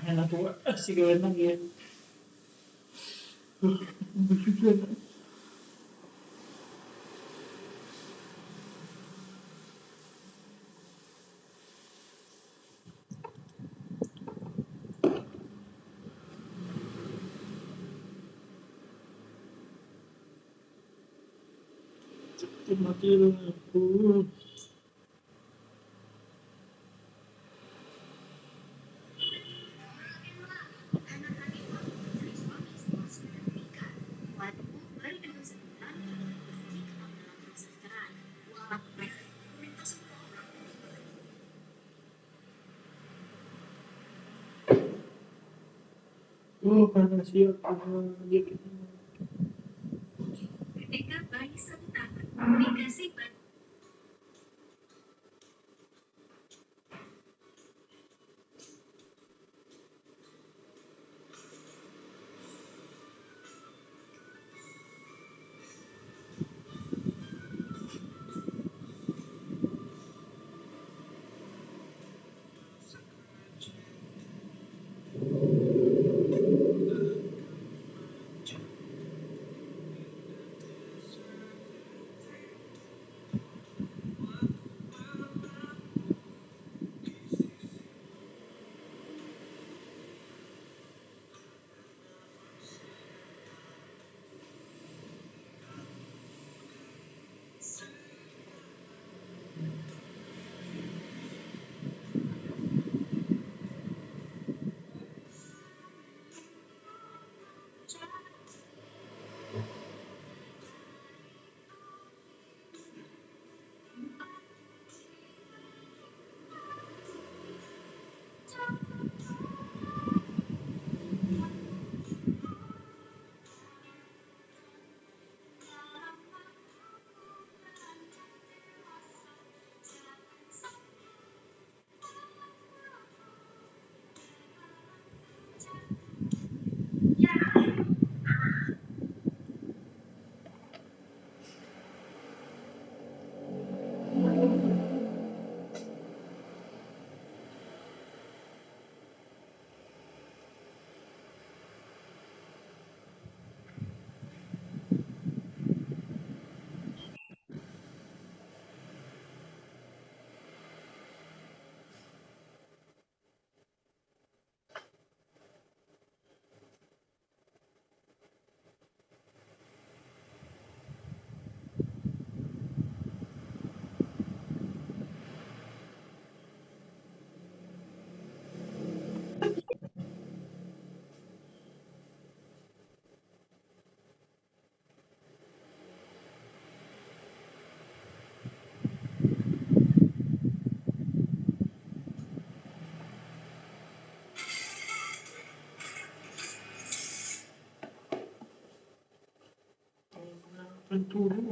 Enak tua, si gawin ya. Mati aku. Karena siapa gitu. Penturu.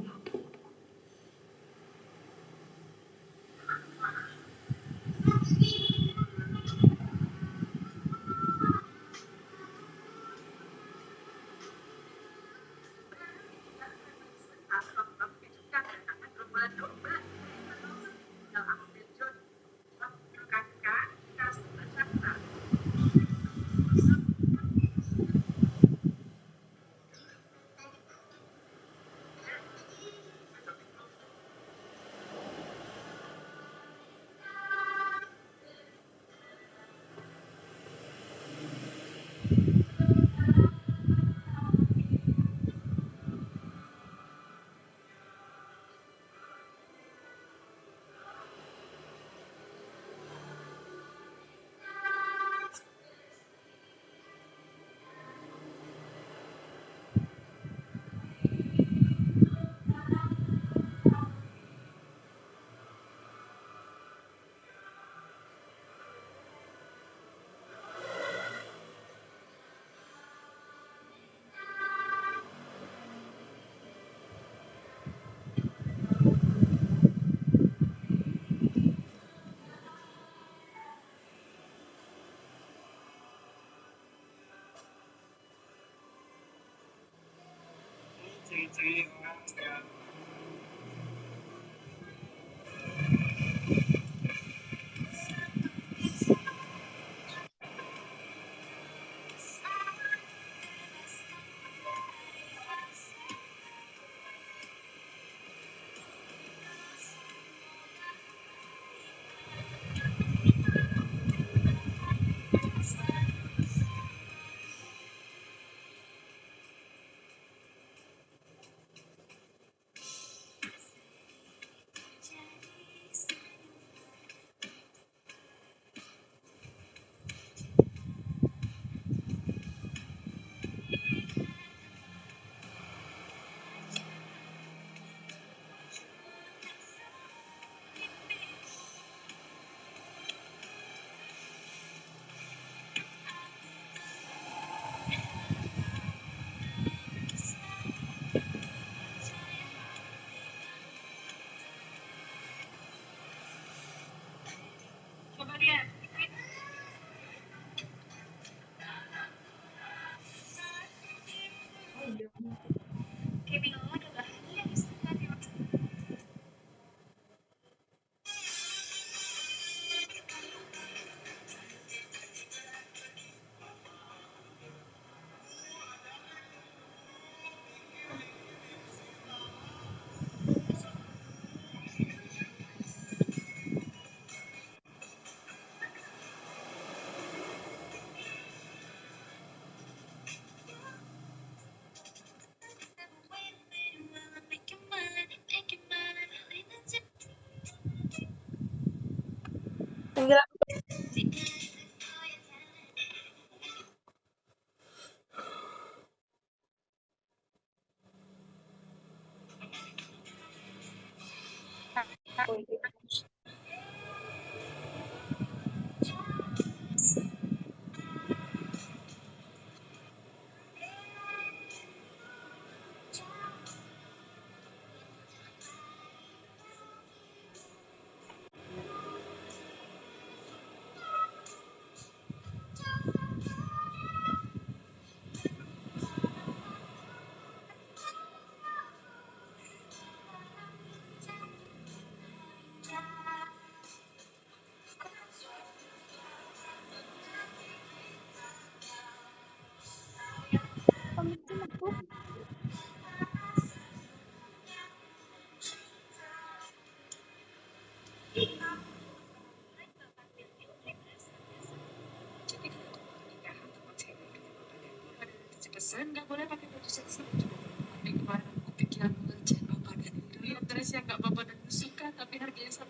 panggil aku. Nggak boleh pakai baju seksi. Tapi kemarin aku pikiran mengerjain bapak dan itu dress yang nggak bapak dan suka tapi harganya 1,2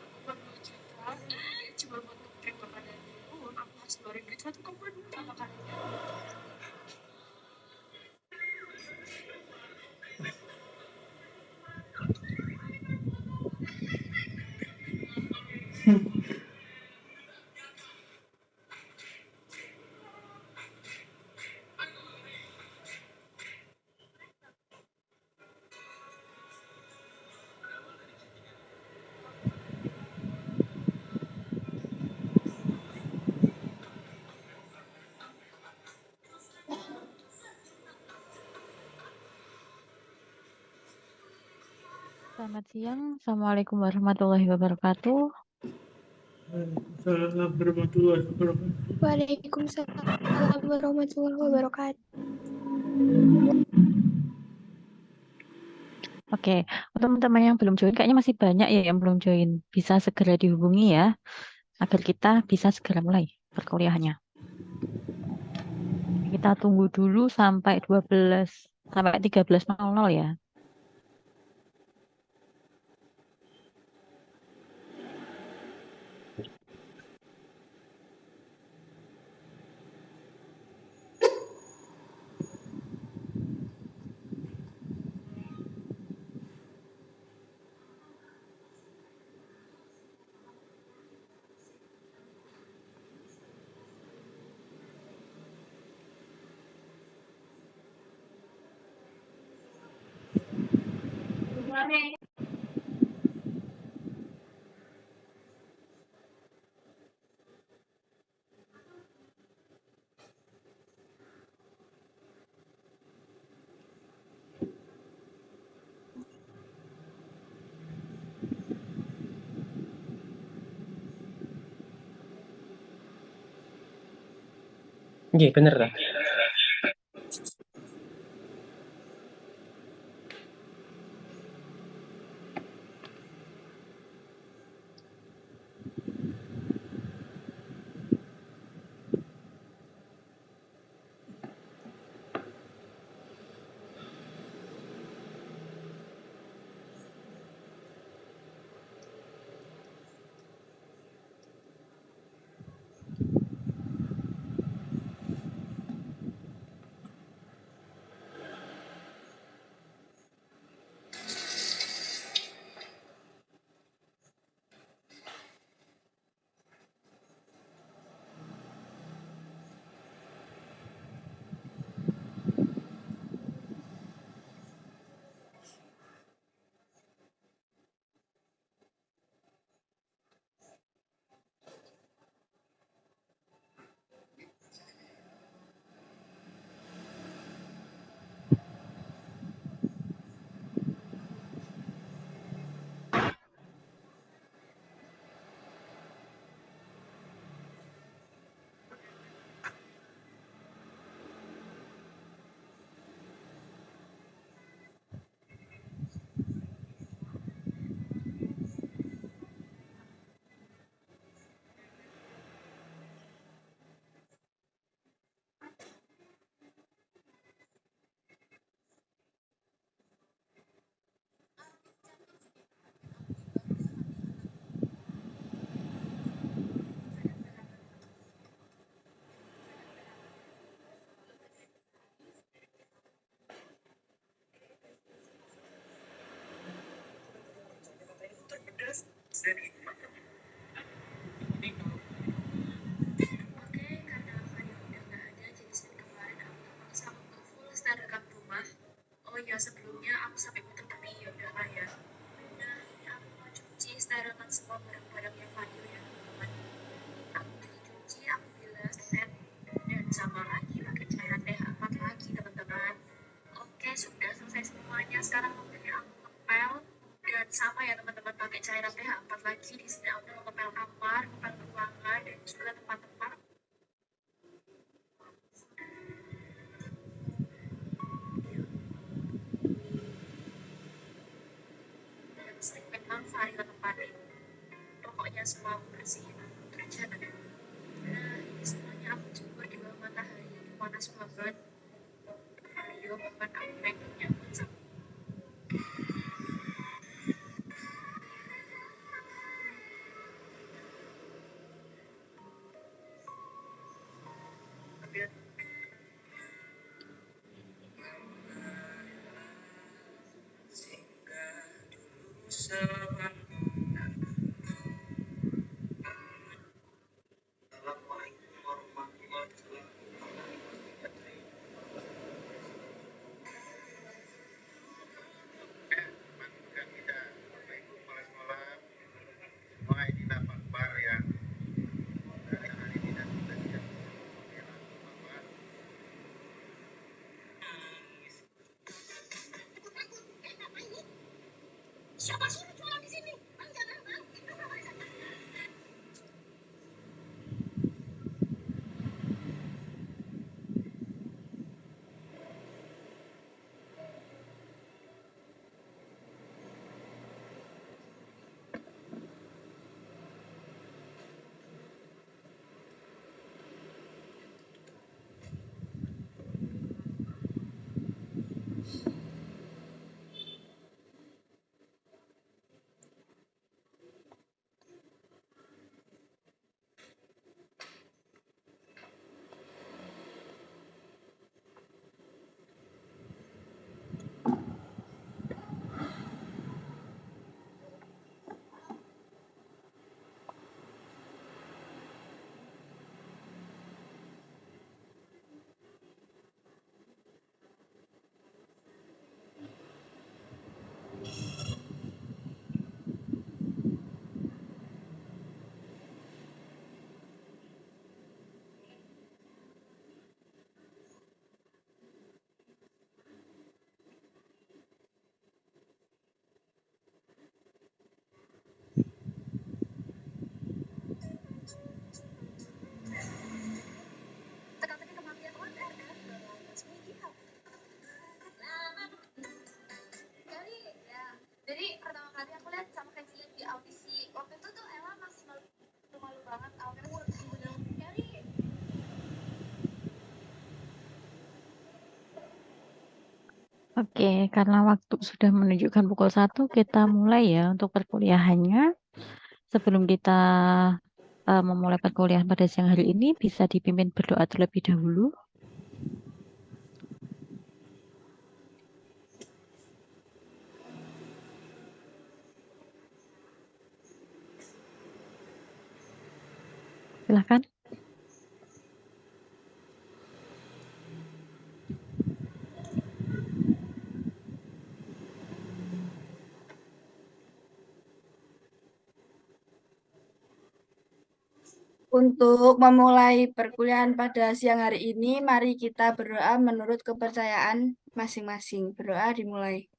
juta. Dia cuma buat ngeprint bapak dan ibu. Aku harus keluarin duit 1,2 sama kalinya. Selamat siang, Assalamualaikum warahmatullahi wabarakatuh. Waalaikumsalam warahmatullahi wabarakatuh. Waalaikumsalam warahmatullahi wabarakatuh. Oke, untuk teman-teman yang belum join, kayaknya masih banyak ya yang belum join. Bisa segera dihubungi ya, agar kita bisa segera mulai perkuliahannya. Kita tunggu dulu sampai 13.00 ya. Iya bener lah. Oke, karena Mario udah nggak ada, jadi seperti kemarin aku terpaksa untuk full start rekam rumah. Oh ya, sebelumnya aku sampai putus tapi ya udah lah ya. Nah, ini aku mau cuci sterilkan semua barang-barang yang Mario ya teman-teman. Aku cuci, aku bilas, set, dan sama lagi pakai cairan TH4 lagi teman-teman. Oke, sudah selesai semuanya. Sekarang waktunya aku ngepel. Dan sama ya teman-teman, pakai cairan TH4 lagi. Di sini aku mau ngepel kamar, ngepel ruangan, dan juga tempat-tempat yang sering memang Faril tempatin. Pokoknya semua aku bersihin, aku kerjakan. Nah, ini semuanya aku jemur di bawah matahari, panas banget. Mario bahkan aku pengennya buat sama. Siapa suruh jualan di sini? Teka-teki kematian order kan? Jadi pertama kali aku lihat sama kayak Cilin di audisi waktu itu tuh Ella masih malu banget awalnya dari Oke, karena waktu sudah menunjukkan pukul 1, kita mulai ya untuk perkuliahannya. Sebelum kita memulai perkuliahan pada siang hari ini, bisa dipimpin berdoa terlebih dahulu. Silahkan. Untuk memulai perkuliahan pada siang hari ini, mari kita berdoa menurut kepercayaan masing-masing. Berdoa dimulai.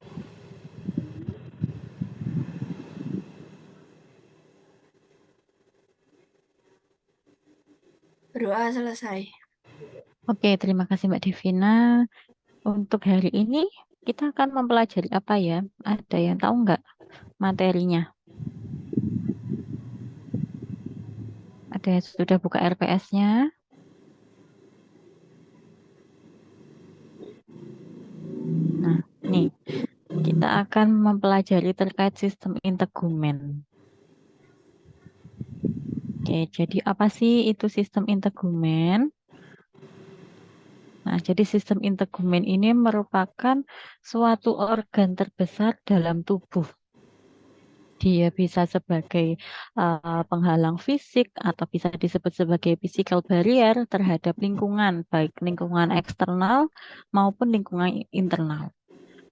Berdoa selesai. Oke, terima kasih Mbak Devina. Untuk hari ini, kita akan mempelajari apa ya? Ada yang tahu nggak materinya? Ada yang sudah buka RPS-nya? Nah, nih, kita akan mempelajari terkait sistem integumen. Oke, jadi apa sih itu sistem integumen? Nah, jadi sistem integumen ini merupakan suatu organ terbesar dalam tubuh. Dia bisa sebagai penghalang fisik atau bisa disebut sebagai physical barrier terhadap lingkungan, baik lingkungan eksternal maupun lingkungan internal.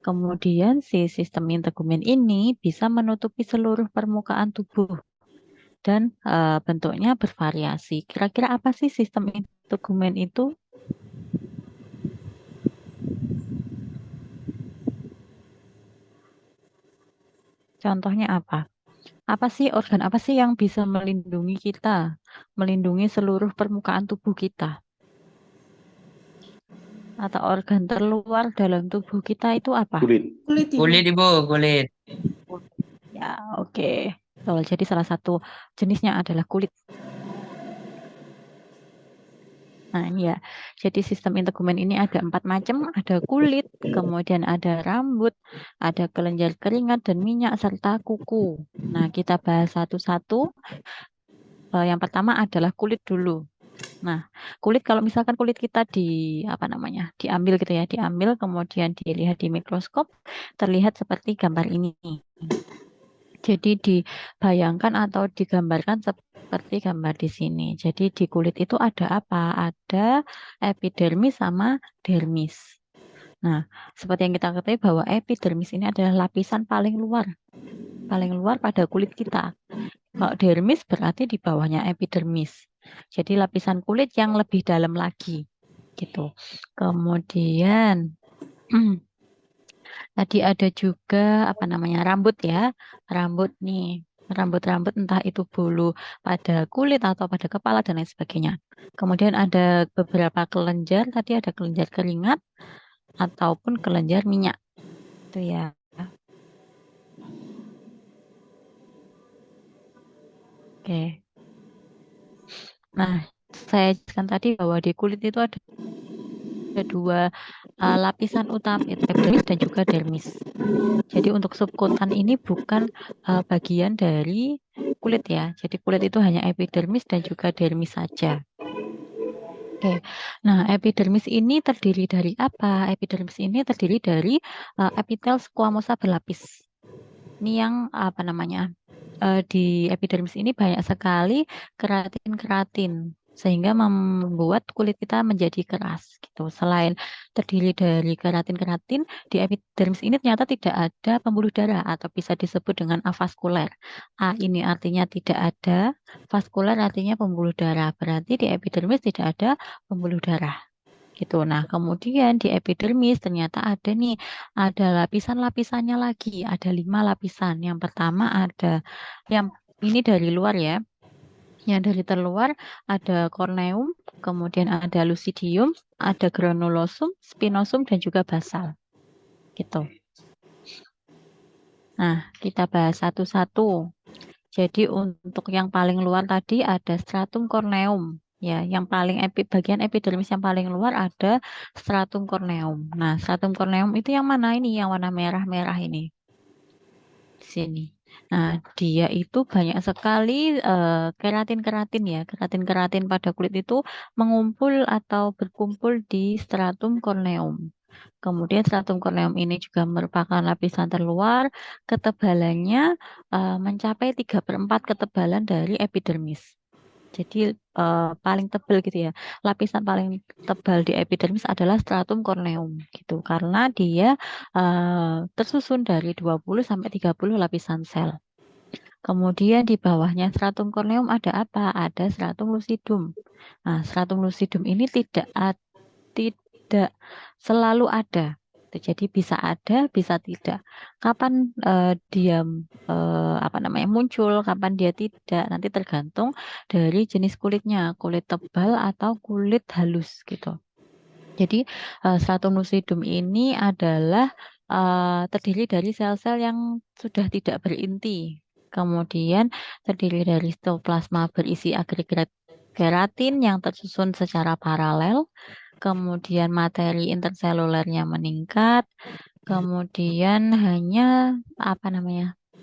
Kemudian si sistem integumen ini bisa menutupi seluruh permukaan tubuh dan bentuknya bervariasi. Kira-kira apa sih sistem integumen itu? Contohnya apa? Apa sih organ apa sih yang bisa melindungi kita, melindungi seluruh permukaan tubuh kita? Atau organ terluar dalam tubuh kita itu apa? Kulit. Kulit, Ibu, kulit. Ya, oke. Betul. Jadi salah satu jenisnya adalah kulit. Nah, ini ya. Jadi sistem integumen ini ada 4 macam. Ada kulit, kemudian ada rambut, ada kelenjar keringat dan minyak, serta kuku. Nah, kita bahas satu-satu. Yang pertama adalah kulit dulu. Nah, kulit kalau misalkan kulit kita diambil gitu ya, diambil kemudian dilihat di mikroskop, terlihat seperti gambar ini. Jadi dibayangkan atau digambarkan seperti gambar di sini. Jadi di kulit itu ada apa? Ada epidermis sama dermis. Nah, seperti yang kita ketahui bahwa epidermis ini adalah lapisan paling luar pada kulit kita. Kalau dermis berarti di bawahnya epidermis. Jadi lapisan kulit yang lebih dalam lagi, gitu. Kemudian tadi ada juga rambut ya, rambut nih, rambut-rambut entah itu bulu pada kulit atau pada kepala dan lain sebagainya. Kemudian ada beberapa kelenjar, tadi ada kelenjar keringat ataupun kelenjar minyak, itu ya. Oke. Nah, saya jelaskan tadi bahwa di kulit itu ada dua lapisan utama, epidermis dan juga dermis. Jadi untuk subkutan ini bukan bagian dari kulit ya. Jadi kulit itu hanya epidermis dan juga dermis saja. Oke. Nah, epidermis ini terdiri dari apa? Epidermis ini terdiri dari epitel squamosa berlapis. Ini yang di epidermis ini banyak sekali keratin-keratin sehingga membuat kulit kita menjadi keras gitu. Selain terdiri dari keratin-keratin, di epidermis ini ternyata tidak ada pembuluh darah atau bisa disebut dengan avaskuler. A ini artinya tidak ada, vaskuler artinya pembuluh darah. Berarti di epidermis tidak ada pembuluh darah. Gitu. Nah, kemudian di epidermis ternyata ada lapisan-lapisannya lagi, ada 5 lapisan. Yang pertama ada yang ini dari luar ya. Yang dari terluar ada corneum, kemudian ada lucidium, ada granulosum, spinosum dan juga basal. Gitu. Nah, kita bahas satu-satu. Jadi untuk yang paling luar tadi ada stratum corneum. Ya, yang paling bagian epidermis yang paling luar ada stratum corneum. Nah, stratum corneum itu yang mana ini? Yang warna merah-merah ini. Di sini. Nah, dia itu banyak sekali keratin-keratin ya. Keratin-keratin pada kulit itu mengumpul atau berkumpul di stratum corneum. Kemudian stratum corneum ini juga merupakan lapisan terluar, ketebalannya mencapai 3/4 ketebalan dari epidermis. Jadi paling tebal gitu ya. Lapisan paling tebal di epidermis adalah stratum corneum gitu karena dia tersusun dari 20 sampai 30 lapisan sel. Kemudian di bawahnya stratum corneum ada apa? Ada stratum lucidum. Nah, stratum lucidum ini tidak selalu ada. Jadi bisa ada, bisa tidak. Kapan dia muncul, kapan dia tidak, nanti tergantung dari jenis kulitnya, kulit tebal atau kulit halus gitu. Jadi stratum lucidum ini adalah terdiri dari sel-sel yang sudah tidak berinti. Kemudian terdiri dari sitoplasma berisi agregat keratin yang tersusun secara paralel. Kemudian materi interselulernya meningkat, kemudian hanya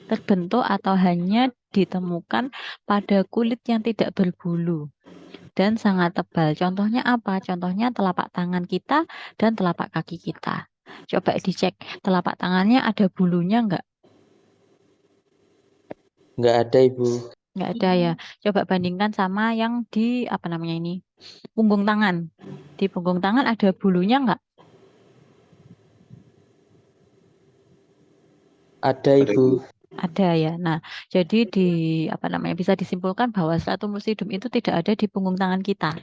terbentuk atau hanya ditemukan pada kulit yang tidak berbulu dan sangat tebal. Contohnya apa? Contohnya telapak tangan kita dan telapak kaki kita. Coba dicek telapak tangannya ada bulunya enggak? Nggak ada, Ibu. Nggak ada ya. Coba bandingkan sama yang di apa namanya ini? Punggung tangan. Di punggung tangan ada bulunya nggak? Ada, Ibu. Ada ya. Nah, jadi di apa namanya bisa disimpulkan bahwa stratum lucidum itu tidak ada di punggung tangan kita,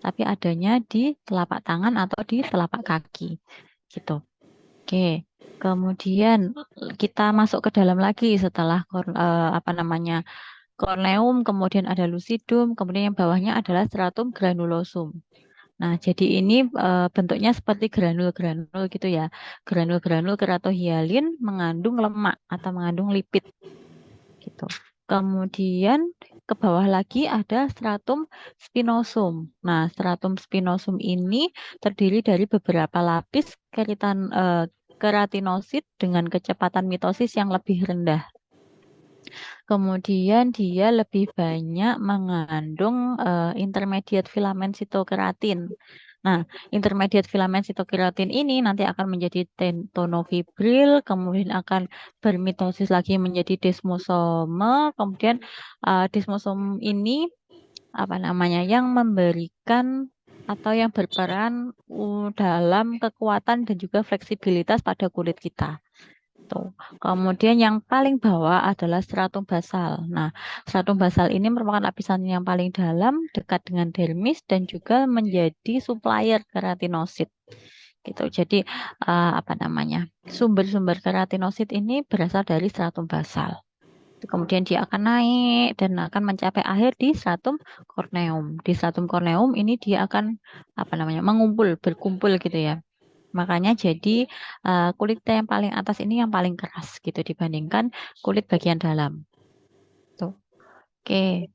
tapi adanya di telapak tangan atau di telapak kaki. Gitu. Oke. Kemudian kita masuk ke dalam lagi setelah apa namanya corneum, kemudian ada lucidum, kemudian yang bawahnya adalah stratum granulosum. Nah, jadi ini bentuknya seperti granul-granul gitu ya. Granul-granul keratohialin mengandung lemak atau mengandung lipid gitu. Kemudian ke bawah lagi ada stratum spinosum. Nah, stratum spinosum ini terdiri dari beberapa lapis keratinosit dengan kecepatan mitosis yang lebih rendah. Kemudian dia lebih banyak mengandung intermediate filamen sitokeratin. Nah, intermediate filamen sitokeratin ini nanti akan menjadi tonofibril, kemudian akan bermitosis lagi menjadi desmosome, kemudian desmosome ini apa namanya yang memberikan atau yang berperan dalam kekuatan dan juga fleksibilitas pada kulit kita. Tuh. Kemudian yang paling bawah adalah stratum basal. Nah, stratum basal ini merupakan lapisan yang paling dalam dekat dengan dermis dan juga menjadi supplier keratinosit. Gitu. Jadi apa namanya? Sumber-sumber keratinosit ini berasal dari stratum basal. Kemudian dia akan naik dan akan mencapai akhir di stratum corneum. Di stratum corneum ini dia akan apa namanya? berkumpul gitu ya. Makanya jadi kulit yang paling atas ini yang paling keras gitu dibandingkan kulit bagian dalam. Tuh. Oke.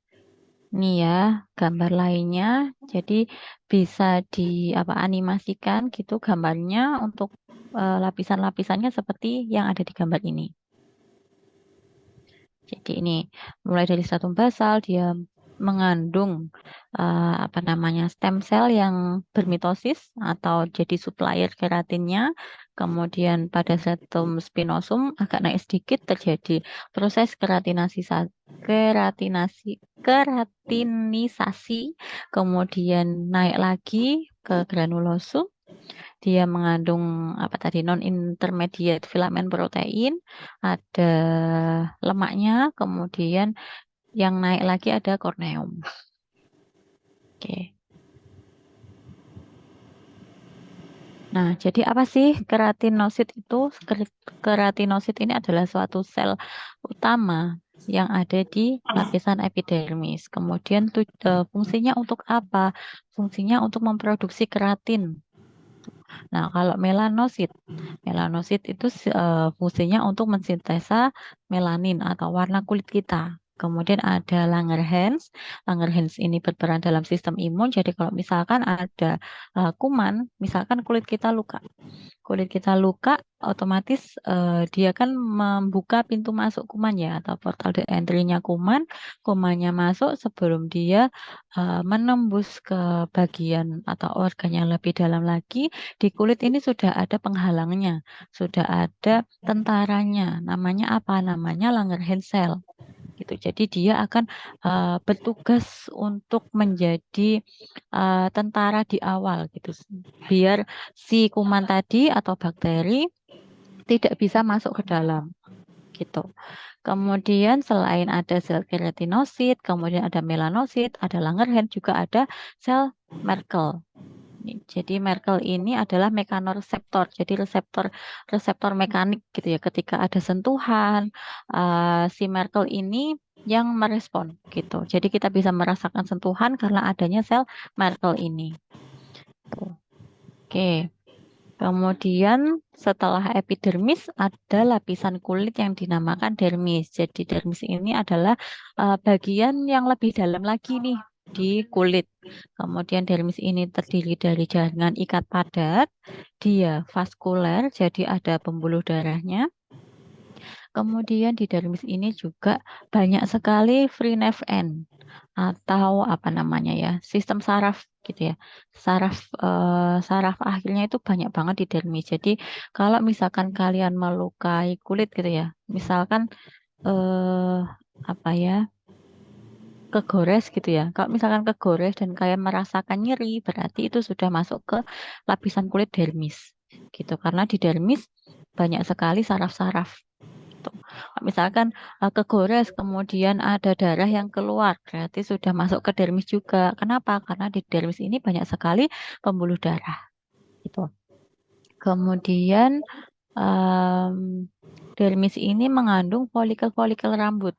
Ini ya gambar lainnya. Jadi bisa animasikan gitu gambarnya untuk lapisan-lapisannya seperti yang ada di gambar ini. Jadi ini mulai dari stratum basal dia mengandung apa namanya stem cell yang bermitosis atau jadi supplier keratinnya. Kemudian pada stratum spinosum agak naik sedikit terjadi proses keratinisasi, kemudian naik lagi ke granulosum. Dia mengandung apa tadi non-intermediate filamen protein, ada lemaknya, kemudian yang naik lagi ada corneum. Oke. Nah, jadi apa sih keratinosit itu? Keratinosit ini adalah suatu sel utama yang ada di lapisan epidermis. Kemudian fungsinya untuk apa? Fungsinya untuk memproduksi keratin. Nah, kalau melanosit itu fungsinya untuk mensintesa melanin atau warna kulit kita. Kemudian ada Langerhans. Langerhans ini berperan dalam sistem imun. Jadi kalau misalkan ada kuman, misalkan kulit kita luka, otomatis dia kan membuka pintu masuk kuman ya atau portal de entry-nya kuman. Kumannya masuk sebelum dia menembus ke bagian atau organ yang lebih dalam lagi. Di kulit ini sudah ada penghalangnya, sudah ada tentaranya. Namanya apa? Namanya Langerhans cell. Gitu. Jadi dia akan bertugas untuk menjadi tentara di awal gitu. Biar si kuman tadi atau bakteri tidak bisa masuk ke dalam gitu. Kemudian selain ada sel keratinosit, kemudian ada melanosit, ada Langerhans, juga ada sel Merkel. Jadi Merkel ini adalah mekanoreseptor. Jadi reseptor mekanik gitu ya. Ketika ada sentuhan, si Merkel ini yang merespon gitu. Jadi kita bisa merasakan sentuhan karena adanya sel Merkel ini. Tuh. Oke. Kemudian setelah epidermis ada lapisan kulit yang dinamakan dermis. Jadi dermis ini adalah bagian yang lebih dalam lagi nih di kulit. Kemudian dermis ini terdiri dari jaringan ikat padat, dia vaskuler, jadi ada pembuluh darahnya. Kemudian di dermis ini juga banyak sekali free nerve end atau apa namanya ya, sistem saraf gitu ya. Saraf akhirnya itu banyak banget di dermis. Jadi kalau misalkan kalian melukai kulit gitu ya, misalkan apa ya, kegores gitu ya. Kalau misalkan kegores dan kayak merasakan nyeri, berarti itu sudah masuk ke lapisan kulit dermis gitu. Karena di dermis banyak sekali saraf-saraf. Gitu. Kalau misalkan kegores kemudian ada darah yang keluar, berarti sudah masuk ke dermis juga. Kenapa? Karena di dermis ini banyak sekali pembuluh darah. Gitu. Kemudian dermis ini mengandung folikel-folikel rambut.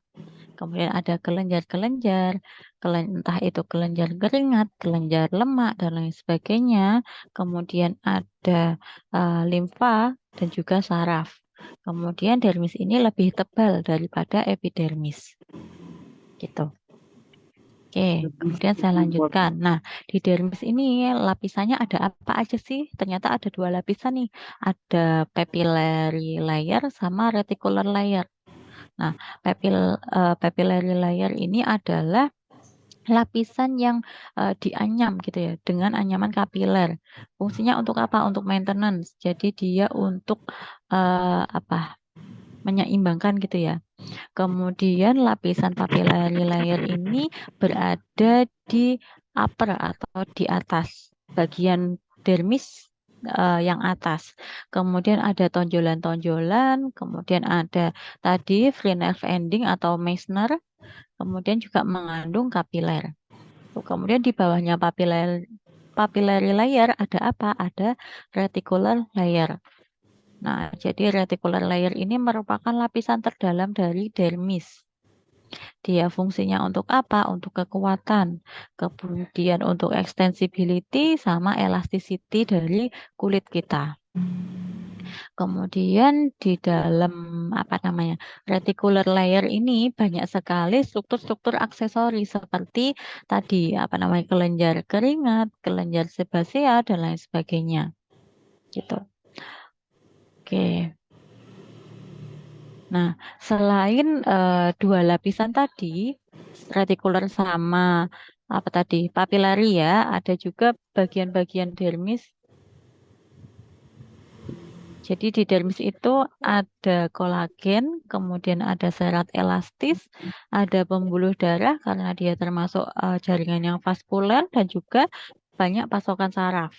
Kemudian ada kelenjar-kelenjar, entah itu kelenjar keringat, kelenjar lemak, dan lain sebagainya. Kemudian ada limfa dan juga saraf. Kemudian dermis ini lebih tebal daripada epidermis. Gitu. Oke, kemudian saya lanjutkan. Nah, di dermis ini lapisannya ada apa aja sih? Ternyata ada 2 lapisan nih. Ada papillary layer sama reticular layer. Nah, papillary layer ini adalah lapisan yang dianyam gitu ya, dengan anyaman kapiler. Fungsinya untuk apa? Untuk maintenance. Jadi dia untuk menyeimbangkan gitu ya. Kemudian lapisan papillary layer ini berada di upper atau di atas bagian dermis yang atas. Kemudian ada tonjolan-tonjolan, kemudian ada tadi free nerve ending atau Meissner, kemudian juga mengandung kapiler. Kemudian di bawahnya papillary layer ada apa? Ada reticular layer. Nah, jadi reticular layer ini merupakan lapisan terdalam dari dermis. Dia fungsinya untuk apa? Untuk kekuatan, kemudian untuk extensibility sama elasticity dari kulit kita. Kemudian di dalam reticular layer ini banyak sekali struktur-struktur aksesori seperti tadi kelenjar keringat, kelenjar sebasea dan lain sebagainya. Gitu. Oke. Nah, selain 2 lapisan tadi, retikuler sama papillary ya, ada juga bagian-bagian dermis. Jadi di dermis itu ada kolagen, kemudian ada serat elastis, ada pembuluh darah karena dia termasuk jaringan yang vaskuler dan juga banyak pasokan saraf.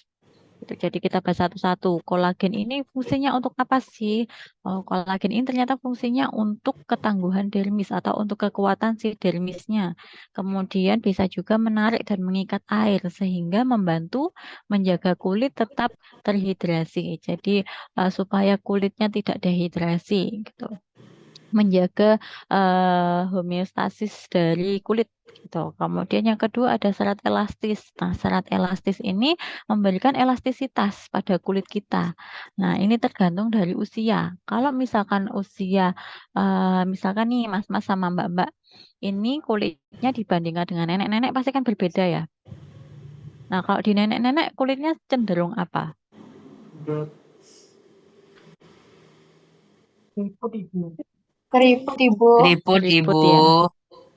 Jadi kita bahas satu-satu. Kolagen ini fungsinya untuk apa sih? Kolagen ini ternyata fungsinya untuk ketangguhan dermis atau untuk kekuatan si dermisnya. Kemudian bisa juga menarik dan mengikat air sehingga membantu menjaga kulit tetap terhidrasi. Jadi supaya kulitnya tidak dehidrasi gitu. Menjaga homeostasis dari kulit gitu. Kemudian yang kedua ada serat elastis. Nah, serat elastis ini memberikan elastisitas pada kulit kita. Nah, ini tergantung dari usia. Kalau misalkan usia misalkan nih mas-mas sama mbak-mbak, ini kulitnya dibandingkan dengan nenek-nenek pasti kan berbeda ya. Nah, kalau di nenek-nenek kulitnya cenderung apa? Keriput, Ibu. Keriput, Ibu.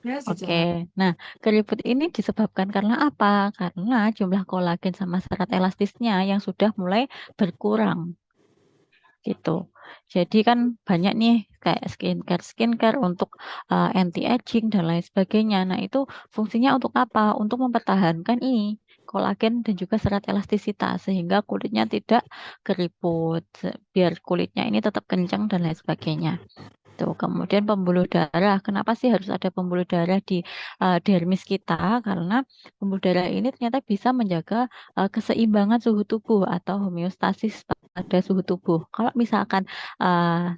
Ya. Oke, nah keriput ini disebabkan karena apa? Karena jumlah kolagen sama serat elastisnya yang sudah mulai berkurang. Gitu. Jadi kan banyak nih kayak skincare untuk anti-aging dan lain sebagainya. Nah, itu fungsinya untuk apa? Untuk mempertahankan ini kolagen dan juga serat elastisitas sehingga kulitnya tidak keriput, biar kulitnya ini tetap kencang dan lain sebagainya. Tuh, kemudian pembuluh darah. Kenapa sih harus ada pembuluh darah di dermis kita? Karena pembuluh darah ini ternyata bisa menjaga keseimbangan suhu tubuh atau homeostasis pada suhu tubuh. Kalau misalkan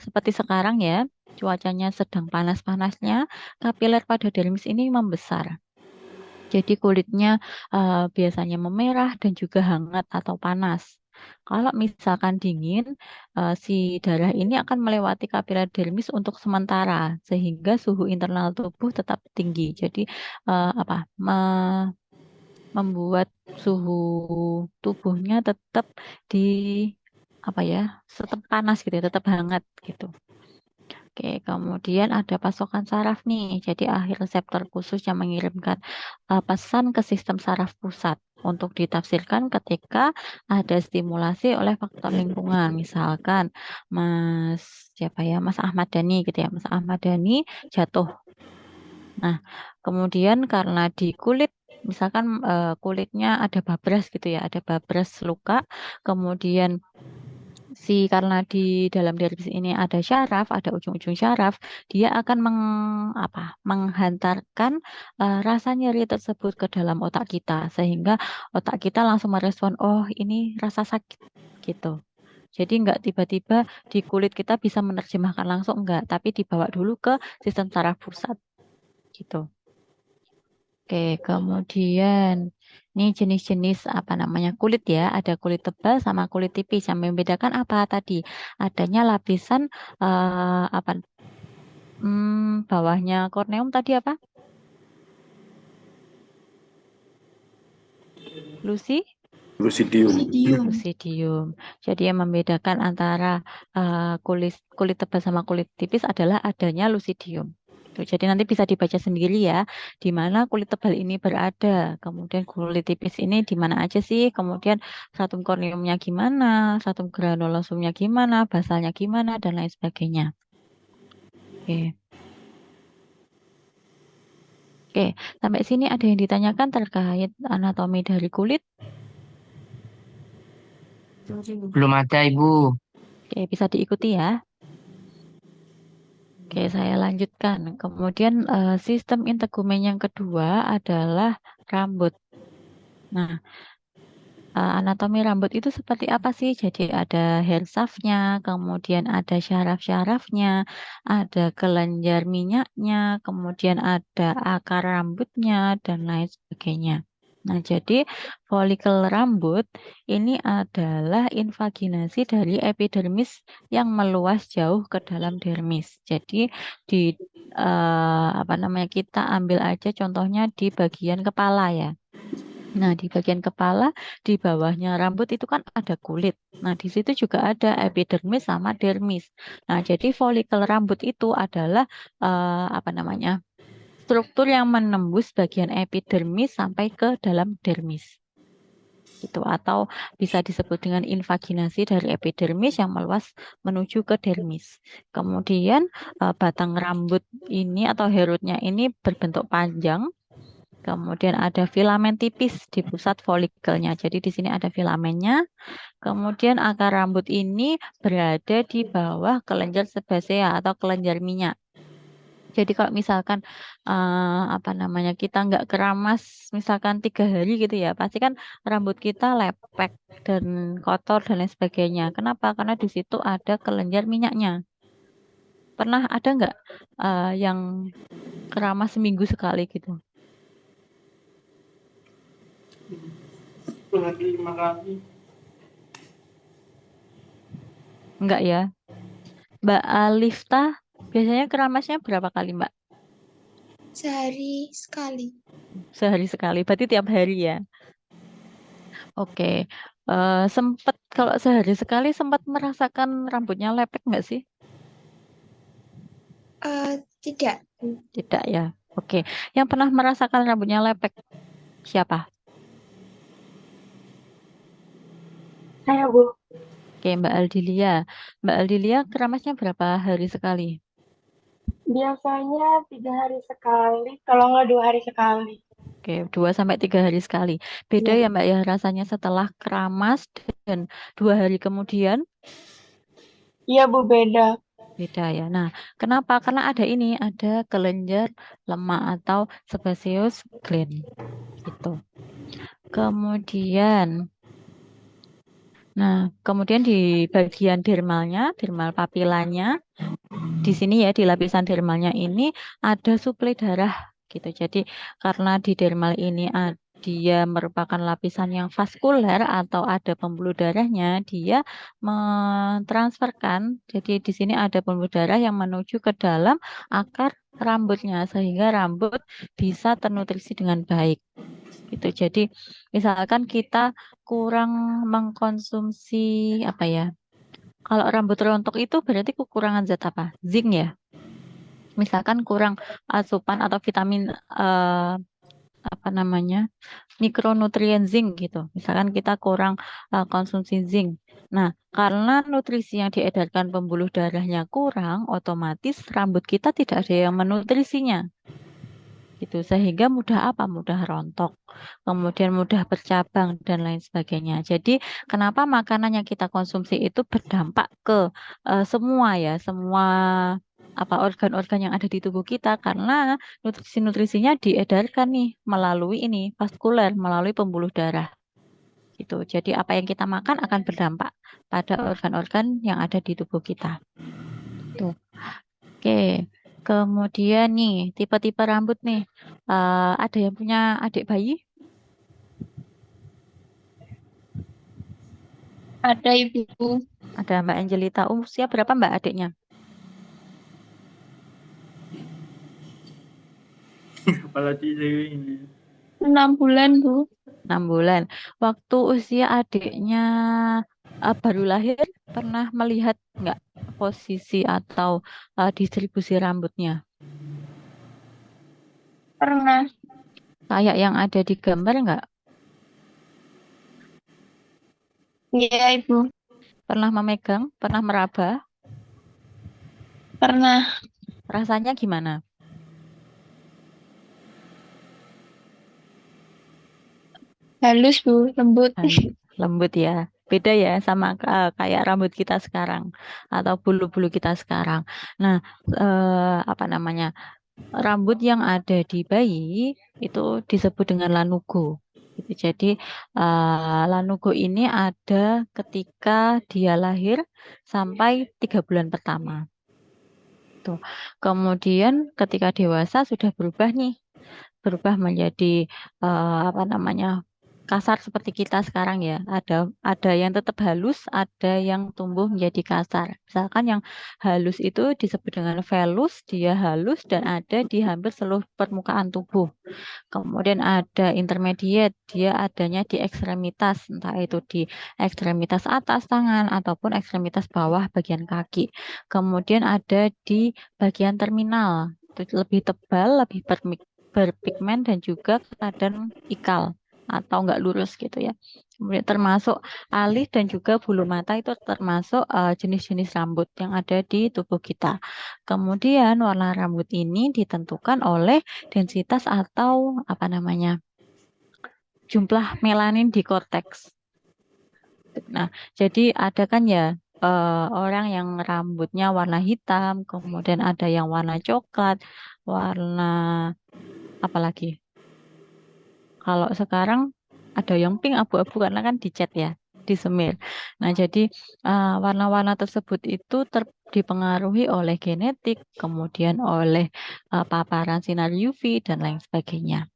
seperti sekarang ya, cuacanya sedang panas-panasnya, kapiler pada dermis ini membesar. Jadi kulitnya biasanya memerah dan juga hangat atau panas. Kalau misalkan dingin, si darah ini akan melewati kapiler dermis untuk sementara, sehingga suhu internal tubuh tetap tinggi. Jadi membuat suhu tubuhnya tetap tetap panas gitu, tetap hangat gitu. Oke, kemudian ada pasokan saraf nih. Jadi akhir reseptor khusus yang mengirimkan pesan ke sistem saraf pusat untuk ditafsirkan ketika ada stimulasi oleh faktor lingkungan. Misalkan Mas Ahmad Dhani gitu ya. Mas Ahmad Dhani jatuh Nah, kemudian karena di kulit, misalkan kulitnya ada babras gitu ya, ada babras luka, kemudian karena di dalam dermis ini ada syaraf, ada ujung-ujung syaraf, dia akan menghantarkan rasa nyeri tersebut ke dalam otak kita, sehingga otak kita langsung merespon, oh ini rasa sakit gitu. Jadi nggak tiba-tiba di kulit kita bisa menerjemahkan langsung, enggak, tapi dibawa dulu ke sistem saraf pusat gitu. Oke, kemudian ini jenis-jenis apa namanya kulit ya. Ada kulit tebal sama kulit tipis. Yang membedakan apa tadi? Adanya lapisan apa? Bawahnya korneum tadi apa? Lucy? Lucidium. Jadi yang membedakan antara kulit tebal sama kulit tipis adalah adanya lucidium. Jadi nanti bisa dibaca sendiri ya, di mana kulit tebal ini berada, kemudian kulit tipis ini di mana aja sih, kemudian stratum corneumnya gimana, stratum granulosumnya gimana, basalnya gimana, dan lain sebagainya. Oke. Oke, sampai sini ada yang ditanyakan terkait anatomi dari kulit? Belum ada, Ibu. Oke, bisa diikuti ya. Oke, saya lanjutkan. Kemudian sistem integumen yang kedua adalah rambut. Nah, anatomi rambut itu seperti apa sih? Jadi ada hair shaft-nya, kemudian ada syaraf-syarafnya, ada kelenjar minyaknya, kemudian ada akar rambutnya, dan lain sebagainya. Nah, jadi folikel rambut ini adalah invaginasi dari epidermis yang meluas jauh ke dalam dermis. Jadi di apa namanya, kita ambil aja contohnya di bagian kepala ya. Nah, di bagian kepala, di bawahnya rambut itu kan ada kulit. Nah, di situ juga ada epidermis sama dermis. Nah, jadi folikel rambut itu adalah apa namanya, struktur yang menembus bagian epidermis sampai ke dalam dermis. Gitu, atau bisa disebut dengan invaginasi dari epidermis yang meluas menuju ke dermis. Kemudian batang rambut ini atau hair root-nya ini berbentuk panjang. Kemudian ada filamen tipis di pusat folikelnya. Jadi di sini ada filamennya. Kemudian akar rambut ini berada di bawah kelenjar sebasea atau kelenjar minyak. Jadi kalau misalkan apa namanya, kita nggak keramas misalkan 3 hari gitu ya, pasti kan rambut kita lepek dan kotor dan lain sebagainya. Kenapa? Karena di situ ada kelenjar minyaknya. Pernah ada nggak yang keramas seminggu sekali gitu? Enggak ya. Mbak Alifta biasanya keramasnya berapa kali, Mbak? Sehari sekali. Sehari sekali. Berarti tiap hari ya. Oke. Sempat kalau sehari sekali sempat merasakan rambutnya lepek nggak sih? Tidak. Tidak ya. Oke. Yang pernah merasakan rambutnya lepek siapa? Saya, Bu. Oke, Mbak Aldilia. Mbak Aldilia keramasnya berapa hari sekali? Biasanya 3 hari sekali, kalau nggak 2 hari sekali. Oke, 2-3 hari sekali. Beda ya Mbak ya rasanya setelah keramas dan 2 hari kemudian? Iya, Bu, beda. Beda ya. Nah, kenapa? Karena ada ini, ada kelenjar lemak atau sebaceous gland. Gitu. Kemudian di bagian dermalnya, dermal papilanya, di sini ya, di lapisan dermalnya ini ada suplai darah gitu. Jadi karena di dermal ini dia merupakan lapisan yang vaskuler atau ada pembuluh darahnya, dia mentransferkan. Jadi di sini ada pembuluh darah yang menuju ke dalam akar rambutnya sehingga rambut bisa ternutrisi dengan baik. Gitu. Jadi misalkan kita kurang mengkonsumsi apa ya? Kalau rambut rontok itu berarti kekurangan zat apa? Zinc ya. Misalkan kurang asupan atau vitamin apa namanya, mikronutrien zinc gitu. Misalkan kita kurang konsumsi zinc. Nah, karena nutrisi yang diedarkan pembuluh darahnya kurang, otomatis rambut kita tidak ada yang menutrisinya. gitu, sehingga mudah apa? Mudah rontok, kemudian mudah bercabang dan lain sebagainya. Jadi kenapa makanan yang kita konsumsi itu berdampak ke semua ya, semua apa organ-organ yang ada di tubuh kita, karena nutrisi-nutrisinya diedarkan nih melalui ini vaskuler, melalui pembuluh darah gitu. Jadi apa yang kita makan akan berdampak pada organ-organ yang ada di tubuh kita. Tuh. Oke. Kemudian nih, tipe-tipe rambut nih. Ada yang punya adik bayi? Ada Ibu. Ada Mbak Angelita. Usia berapa Mbak adiknya? Kepala tiga ini. 6 bulan, Bu. 6 bulan. Waktu usia adiknya baru lahir, pernah melihat nggak posisi atau distribusi rambutnya? Pernah. Kayak yang ada di gambar nggak? Iya, Ibu. Pernah memegang? Pernah meraba? Pernah. Rasanya gimana? Halus, Bu. Lembut. Lembut ya. Beda ya sama kayak rambut kita sekarang atau bulu-bulu kita sekarang. Nah, apa namanya? Rambut yang ada di bayi itu disebut dengan lanugo. Gitu. Jadi lanugo ini ada ketika dia lahir sampai 3 bulan pertama. Tuh. Kemudian ketika dewasa sudah berubah nih, berubah menjadi apa namanya, kasar seperti kita sekarang ya. Ada yang tetap halus, ada yang tumbuh menjadi kasar. Misalkan yang halus itu disebut dengan velus, dia halus dan ada di hampir seluruh permukaan tubuh. Kemudian ada intermediate, dia adanya di ekstremitas, entah itu di ekstremitas atas tangan ataupun ekstremitas bawah bagian kaki. Kemudian ada di bagian terminal, itu lebih tebal, lebih berpigmen dan juga keadaan ikal atau enggak lurus gitu ya. Kemudian termasuk alis dan juga bulu mata itu termasuk jenis-jenis rambut yang ada di tubuh kita. Kemudian warna rambut ini ditentukan oleh densitas atau apa namanya, jumlah melanin di korteks. Nah, jadi ada kan ya orang yang rambutnya warna hitam, kemudian ada yang warna coklat, warna apa lagi? Kalau sekarang ada yang pink abu-abu karena kan dicat ya, disemir. Nah, jadi warna-warna tersebut itu dipengaruhi oleh genetik, kemudian oleh paparan sinar UV dan lain sebagainya.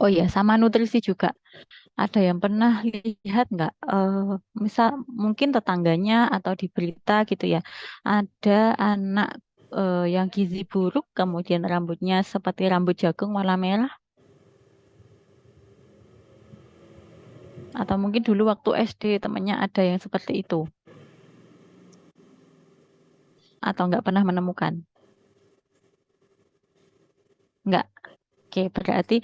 Oh ya, sama nutrisi juga. Ada yang pernah lihat nggak? Misal mungkin tetangganya atau di berita gitu ya, ada anak yang gizi buruk, kemudian rambutnya seperti rambut jagung warna merah. Atau mungkin dulu waktu SD temannya ada yang seperti itu. Atau nggak pernah menemukan? Nggak. Oke, berarti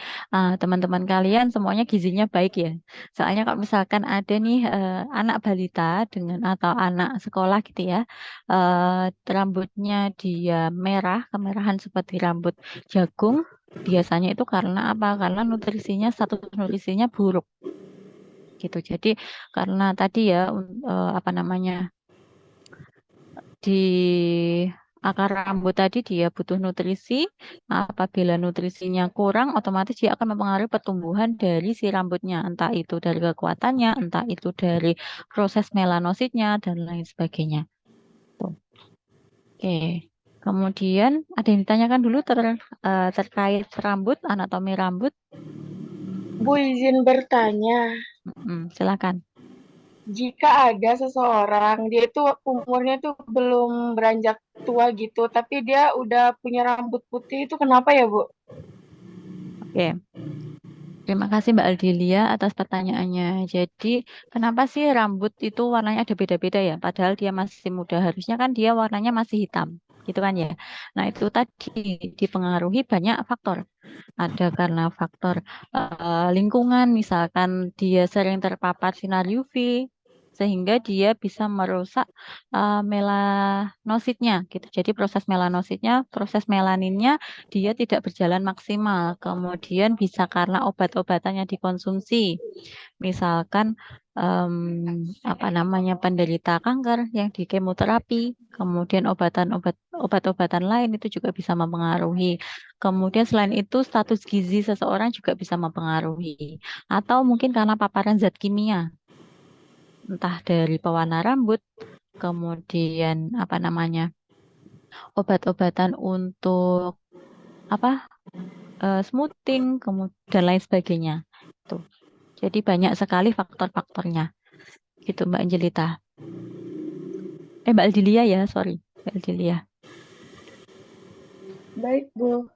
teman-teman kalian semuanya gizinya baik ya. Soalnya kalau misalkan ada nih anak balita dengan atau anak sekolah gitu ya, rambutnya dia merah, kemerahan seperti rambut jagung, biasanya itu karena apa? Karena status nutrisinya buruk. Gitu. Jadi karena tadi ya apa namanya, di akar rambut tadi dia butuh nutrisi. Apabila nutrisinya kurang, otomatis dia akan mempengaruhi pertumbuhan dari si rambutnya, entah itu dari kekuatannya, entah itu dari proses melanositnya dan lain sebagainya. Tuh. Oke. Kemudian ada yang ditanyakan dulu terkait rambut, anatomi rambut. Bu, izin bertanya. Silakan. Jika ada seseorang, dia itu umurnya tuh belum beranjak tua gitu, tapi dia udah punya rambut putih, itu kenapa ya, Bu? Oke. Terima kasih Mbak Aldilia atas pertanyaannya. Jadi, kenapa sih rambut itu warnanya ada beda-beda ya? Padahal dia masih muda. Harusnya kan dia warnanya masih hitam. Gitu kan ya. Nah, itu tadi dipengaruhi banyak faktor. Ada karena faktor lingkungan, misalkan dia sering terpapar sinar UV, sehingga dia bisa merusak melanositnya gitu. Jadi proses melanositnya, proses melaninnya dia tidak berjalan maksimal. Kemudian bisa karena obat-obatannya dikonsumsi. Misalkan apa namanya penderita kanker yang di kemoterapi, kemudian obat-obatan lain itu juga bisa mempengaruhi. Kemudian selain itu status gizi seseorang juga bisa mempengaruhi. Atau mungkin karena paparan zat kimia, entah dari pewarna rambut, kemudian apa namanya obat-obatan untuk apa smoothing, kemudian dan lain sebagainya. Tuh. Jadi banyak sekali faktor-faktornya. Gitu Mbak Angelita. Mbak Aldilia ya, sorry. Mbak Aldilia. Baik, Bu.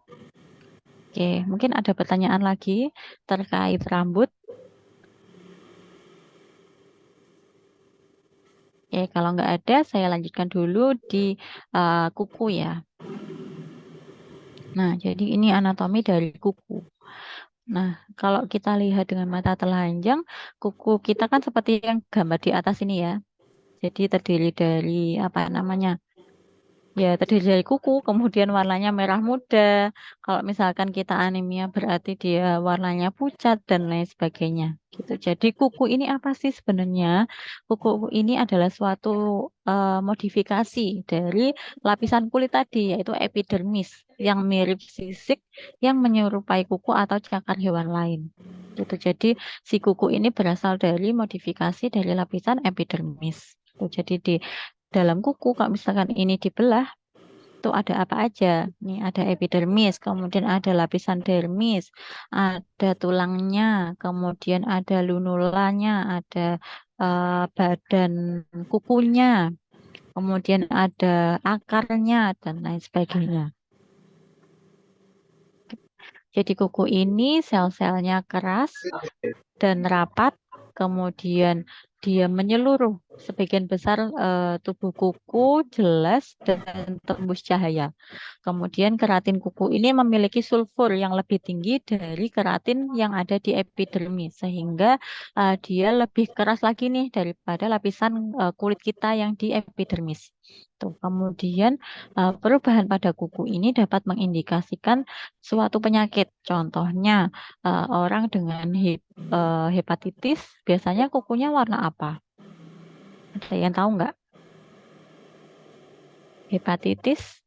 Oke, mungkin ada pertanyaan lagi terkait rambut. Oke, kalau nggak ada, saya lanjutkan dulu di kuku ya. Nah, jadi ini anatomi dari kuku. Nah, kalau kita lihat dengan mata telanjang, kuku kita kan seperti yang gambar di atas ini ya. Jadi terdiri dari apa namanya? Ya, terdiri dari kuku, kemudian warnanya merah muda. Kalau misalkan kita anemia berarti dia warnanya pucat dan lain sebagainya. Gitu. Jadi kuku ini apa sih sebenarnya? Kuku ini adalah suatu modifikasi dari lapisan kulit tadi, yaitu epidermis, yang mirip sisik yang menyerupai kuku atau cakar hewan lain. Gitu. Jadi si kuku ini berasal dari modifikasi dari lapisan epidermis. Gitu. Jadi di dalam kuku, kalau misalkan ini dibelah, itu ada apa aja? Nih ada epidermis, kemudian ada lapisan dermis, ada tulangnya, kemudian ada lunulanya, ada badan kukunya, kemudian ada akarnya, dan lain sebagainya. Jadi kuku ini sel-selnya keras dan rapat, kemudian dia menyeluruh sebagian besar tubuh kuku jelas dan tembus cahaya. Kemudian keratin kuku ini memiliki sulfur yang lebih tinggi dari keratin yang ada di epidermis, sehingga dia lebih keras lagi nih daripada lapisan kulit kita yang di epidermis. Tuh. Kemudian perubahan pada kuku ini dapat mengindikasikan suatu penyakit. Contohnya orang dengan hepatitis biasanya kukunya warna apa? Ada yang tahu nggak? Hepatitis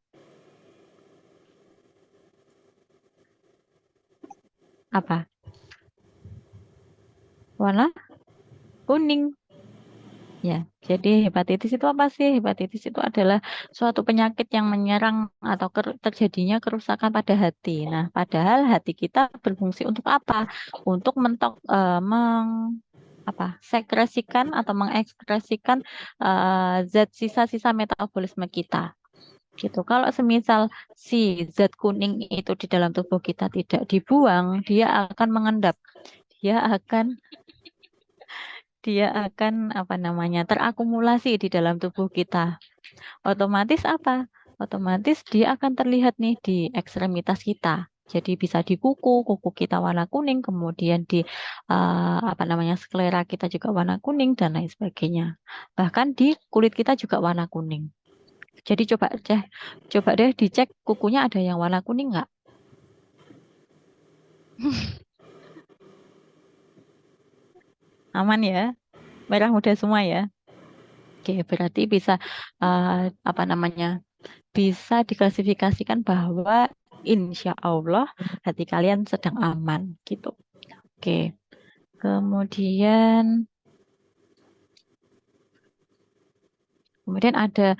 apa? Warna kuning. Ya, jadi hepatitis itu apa sih? Hepatitis itu adalah suatu penyakit yang menyerang atau terjadinya kerusakan pada hati. Nah, padahal hati kita berfungsi untuk apa? Untuk sekresikan atau mengekspresikan zat sisa-sisa metabolisme kita. Gitu. Kalau semisal si zat kuning itu di dalam tubuh kita tidak dibuang, dia akan mengendap. Dia akan apa namanya terakumulasi di dalam tubuh kita. Otomatis apa? Otomatis dia akan terlihat nih di ekstremitas kita. Jadi bisa di kuku kita warna kuning, kemudian di sklera kita juga warna kuning dan lain sebagainya. Bahkan di kulit kita juga warna kuning. Jadi coba deh dicek kukunya ada yang warna kuning nggak? Aman ya? Merah muda semua ya? Oke, berarti bisa bisa diklasifikasikan bahwa insya Allah hati kalian sedang aman gitu. Oke, kemudian ada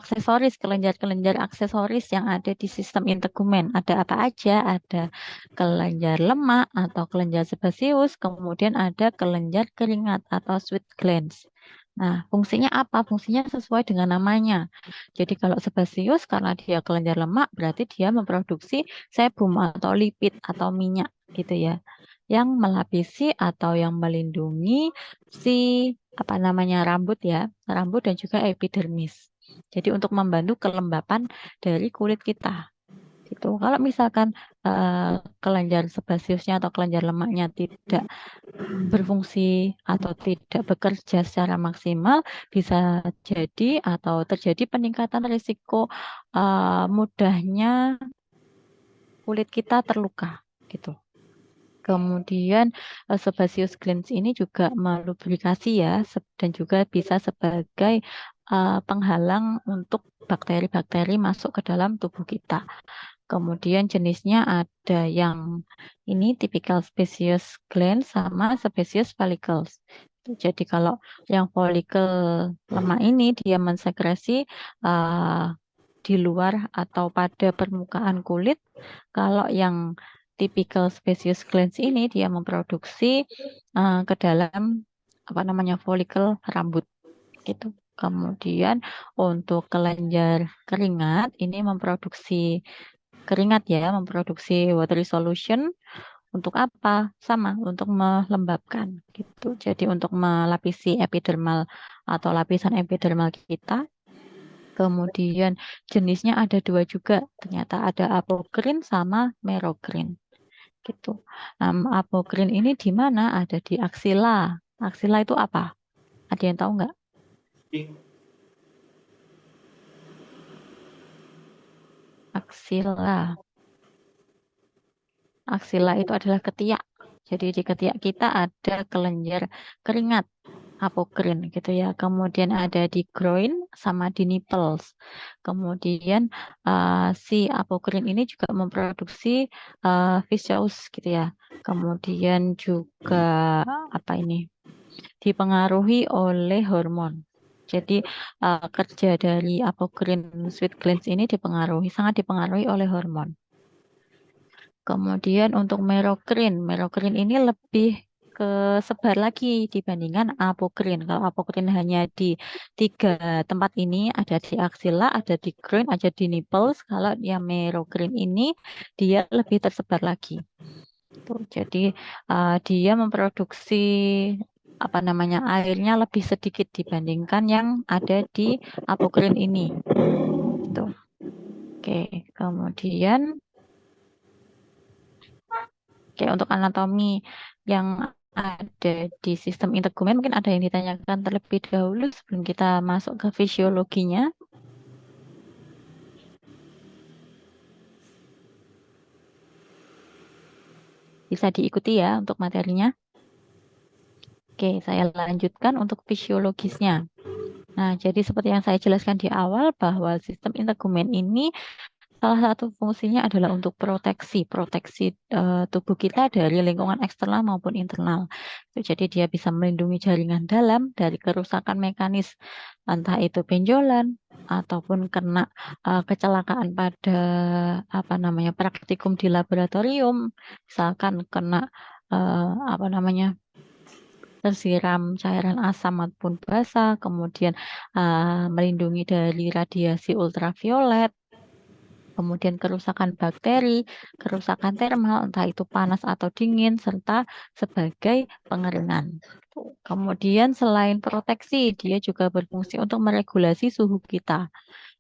aksesoris, kelenjar-kelenjar aksesoris yang ada di sistem integumen. Ada apa aja? Ada kelenjar lemak atau kelenjar sebaceus, kemudian ada kelenjar keringat atau sweat glands. Nah, fungsinya apa? Fungsinya sesuai dengan namanya. Jadi kalau sebaceus karena dia kelenjar lemak, berarti dia memproduksi sebum atau lipid atau minyak gitu ya, yang melapisi atau yang melindungi si rambut ya, rambut dan juga epidermis. Jadi untuk membantu kelembapan dari kulit kita. Gitu. Kalau misalkan kelenjar sebaceusnya atau kelenjar lemaknya tidak berfungsi atau tidak bekerja secara maksimal, bisa jadi atau terjadi peningkatan risiko mudahnya kulit kita terluka gitu. Kemudian sebaceous glands ini juga melubrikasi ya dan juga bisa sebagai penghalang untuk bakteri-bakteri masuk ke dalam tubuh kita. Kemudian jenisnya ada yang ini typical sebaceous glands sama sebaceous follicles. Jadi kalau yang follicle lemah ini dia mensekresi di luar atau pada permukaan kulit. Kalau yang typical sebaceous glands ini dia memproduksi ke dalam follicle rambut gitu. Kemudian untuk kelenjar keringat ini memproduksi keringat ya, memproduksi watery solution untuk apa? Sama, untuk melembabkan gitu. Jadi untuk melapisi epidermal atau lapisan epidermal kita. Kemudian jenisnya ada 2 juga, ternyata ada apokrin sama merokrin gitu. Apokrin ini di mana? Ada di aksila. Aksila itu apa? Ada yang tahu nggak? Aksila. Aksila itu adalah ketiak. Jadi di ketiak kita ada kelenjar keringat, apokrin gitu ya. Kemudian ada di groin sama di nipples. Kemudian si apokrin ini juga memproduksi viscous gitu ya. Kemudian juga dipengaruhi oleh hormon. Jadi kerja dari apokrin sweat glands ini sangat dipengaruhi oleh hormon. Kemudian untuk merokrin ini lebih kesebar lagi dibandingkan apokrin. Kalau apokrin hanya di 3 tempat ini, ada di aksila, ada di groin, ada di nipples. Kalau yang merokrin ini dia lebih tersebar lagi. Jadi dia memproduksi airnya lebih sedikit dibandingkan yang ada di apokrin ini. Gitu. Oke, kemudian untuk anatomi yang ada di sistem integumen mungkin ada yang ditanyakan terlebih dahulu sebelum kita masuk ke fisiologinya. Bisa diikuti ya untuk materinya. Oke, saya lanjutkan untuk fisiologisnya. Nah, jadi seperti yang saya jelaskan di awal bahwa sistem integumen ini salah satu fungsinya adalah untuk proteksi tubuh kita dari lingkungan eksternal maupun internal. Jadi dia bisa melindungi jaringan dalam dari kerusakan mekanis, entah itu benjolan ataupun kena kecelakaan pada praktikum di laboratorium, misalkan kena tersiram cairan asam maupun basa, kemudian melindungi dari radiasi ultraviolet. Kemudian kerusakan bakteri, kerusakan termal, entah itu panas atau dingin, serta sebagai pengeringan. Kemudian selain proteksi, dia juga berfungsi untuk meregulasi suhu kita.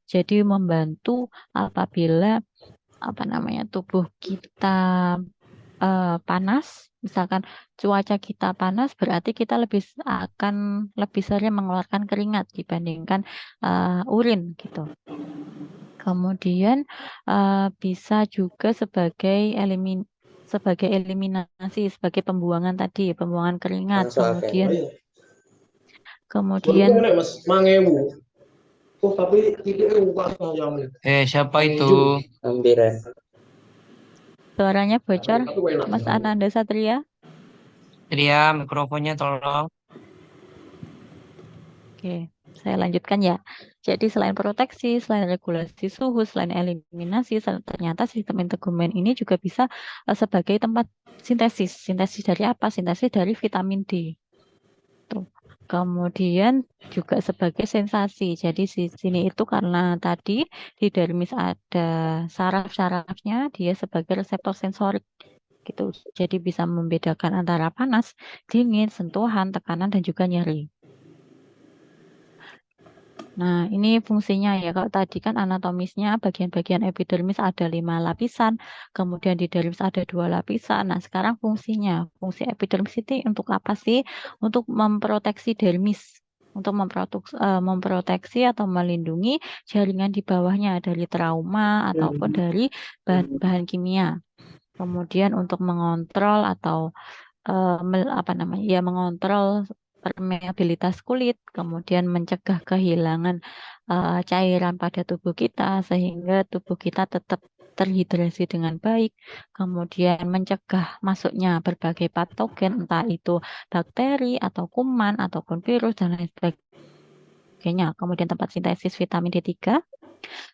Jadi membantu apabila tubuh kita panas, misalkan cuaca kita panas, berarti kita akan lebih sering mengeluarkan keringat dibandingkan urin gitu. Kemudian bisa juga sebagai eliminasi, sebagai pembuangan tadi, pembuangan keringat. Kemudian siapa itu? Suaranya bocor, Mas Ananda Satria. Ria, mikrofonnya tolong. Oke, saya lanjutkan ya. Jadi selain proteksi, selain regulasi suhu, selain eliminasi, ternyata sistem integumen ini juga bisa sebagai tempat sintesis. Sintesis dari apa? Sintesis dari vitamin D. Tuh. Kemudian juga sebagai sensasi. Jadi di sini itu karena tadi di dermis ada saraf-sarafnya, dia sebagai reseptor sensorik. Gitu. Jadi bisa membedakan antara panas, dingin, sentuhan, tekanan, dan juga nyeri. Nah, ini fungsinya ya. Kalau tadi kan anatomisnya bagian-bagian epidermis ada 5 lapisan, kemudian di dermis ada 2 lapisan. Nah, sekarang fungsinya, fungsi epidermis itu untuk apa sih? Untuk memproteksi dermis, untuk memproteksi atau melindungi jaringan di bawahnya dari trauma ataupun dari bahan-bahan kimia. Kemudian untuk mengontrol atau mengontrol permeabilitas kulit, kemudian mencegah kehilangan cairan pada tubuh kita sehingga tubuh kita tetap terhidrasi dengan baik, kemudian mencegah masuknya berbagai patogen, entah itu bakteri atau kuman ataupun virus dan lain sebagainya. Kemudian tempat sintesis vitamin D3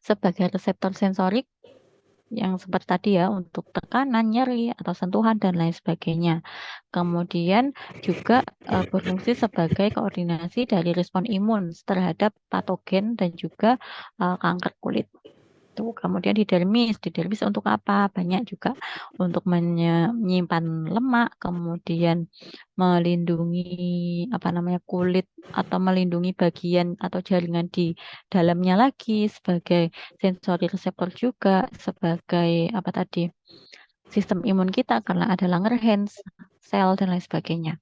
sebagai reseptor sensorik yang seperti tadi ya, untuk tekanan, nyeri, atau sentuhan, dan lain sebagainya. Kemudian juga berfungsi sebagai koordinasi dari respon imun terhadap patogen dan juga kanker kulit. Tuh, kemudian di dermis untuk apa? Banyak juga untuk menyimpan lemak, kemudian melindungi kulit atau melindungi bagian atau jaringan di dalamnya lagi sebagai sensori reseptor juga sebagai sistem imun kita karena ada Langerhans, sel dan lain sebagainya.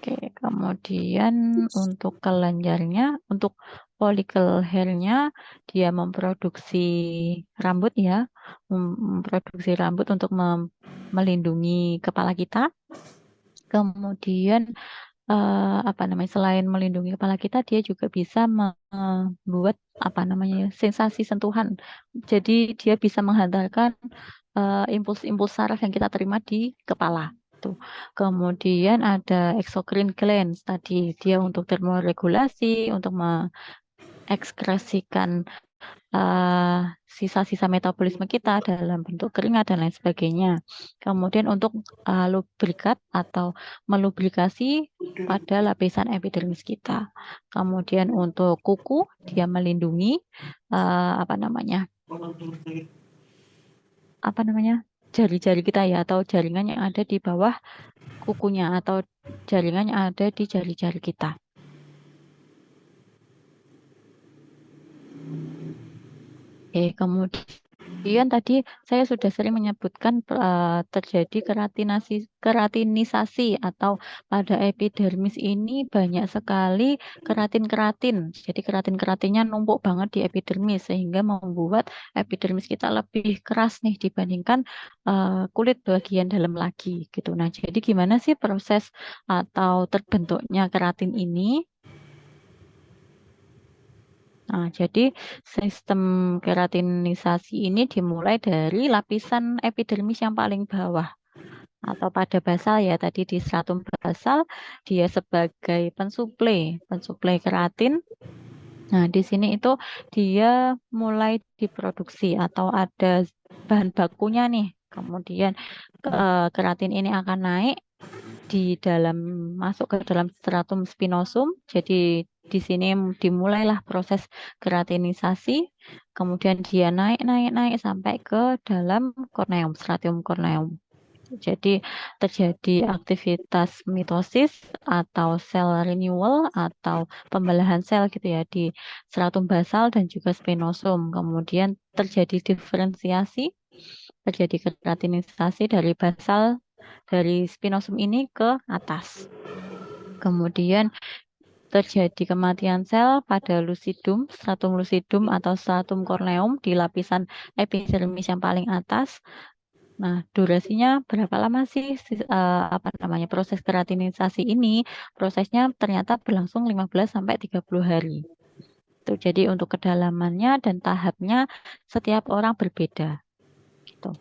Oke, kemudian untuk kelenjarnya, untuk follicle hair-nya dia memproduksi rambut ya, memproduksi rambut untuk melindungi kepala kita. Kemudian selain melindungi kepala kita, dia juga bisa membuat sensasi sentuhan. Jadi dia bisa menghantarkan impuls-impuls saraf yang kita terima di kepala. Kemudian ada exocrine glands tadi, dia untuk termoregulasi, untuk mengekskresikan sisa-sisa metabolisme kita dalam bentuk keringat dan lain sebagainya. Kemudian untuk lubrikat atau melubrikasi pada lapisan epidermis kita. Kemudian untuk kuku, dia melindungi jari-jari kita ya, atau jaringan yang ada di bawah kukunya atau jaringan yang ada di jari-jari kita. Oke, kemudian tadi saya sudah sering menyebutkan terjadi keratinisasi atau pada epidermis ini banyak sekali keratin-keratin. Jadi keratin-keratinnya numpuk banget di epidermis sehingga membuat epidermis kita lebih keras nih dibandingkan kulit bagian dalam lagi gitu. Nah, jadi gimana sih proses atau terbentuknya keratin ini? Nah, jadi sistem keratinisasi ini dimulai dari lapisan epidermis yang paling bawah atau pada basal ya, tadi di stratum basal dia sebagai pensuplai keratin. Nah, di sini itu dia mulai diproduksi atau ada bahan bakunya nih. Kemudian keratin ini akan naik masuk ke dalam stratum spinosum. Jadi di sini dimulailah proses keratinisasi, kemudian dia naik sampai ke dalam korneum, stratum korneum. Jadi terjadi aktivitas mitosis atau sel renewal atau pembelahan sel gitu ya di stratum basal dan juga spinosum. Kemudian terjadi diferensiasi, terjadi keratinisasi dari basal dari spinosum ini ke atas. Kemudian terjadi kematian sel pada lucidum, stratum lucidum atau stratum corneum di lapisan epidermis yang paling atas. Nah, durasinya berapa lama sih proses keratinisasi ini? Prosesnya ternyata berlangsung 15 sampai 30 hari. Jadi untuk kedalamannya dan tahapnya setiap orang berbeda. Gitu.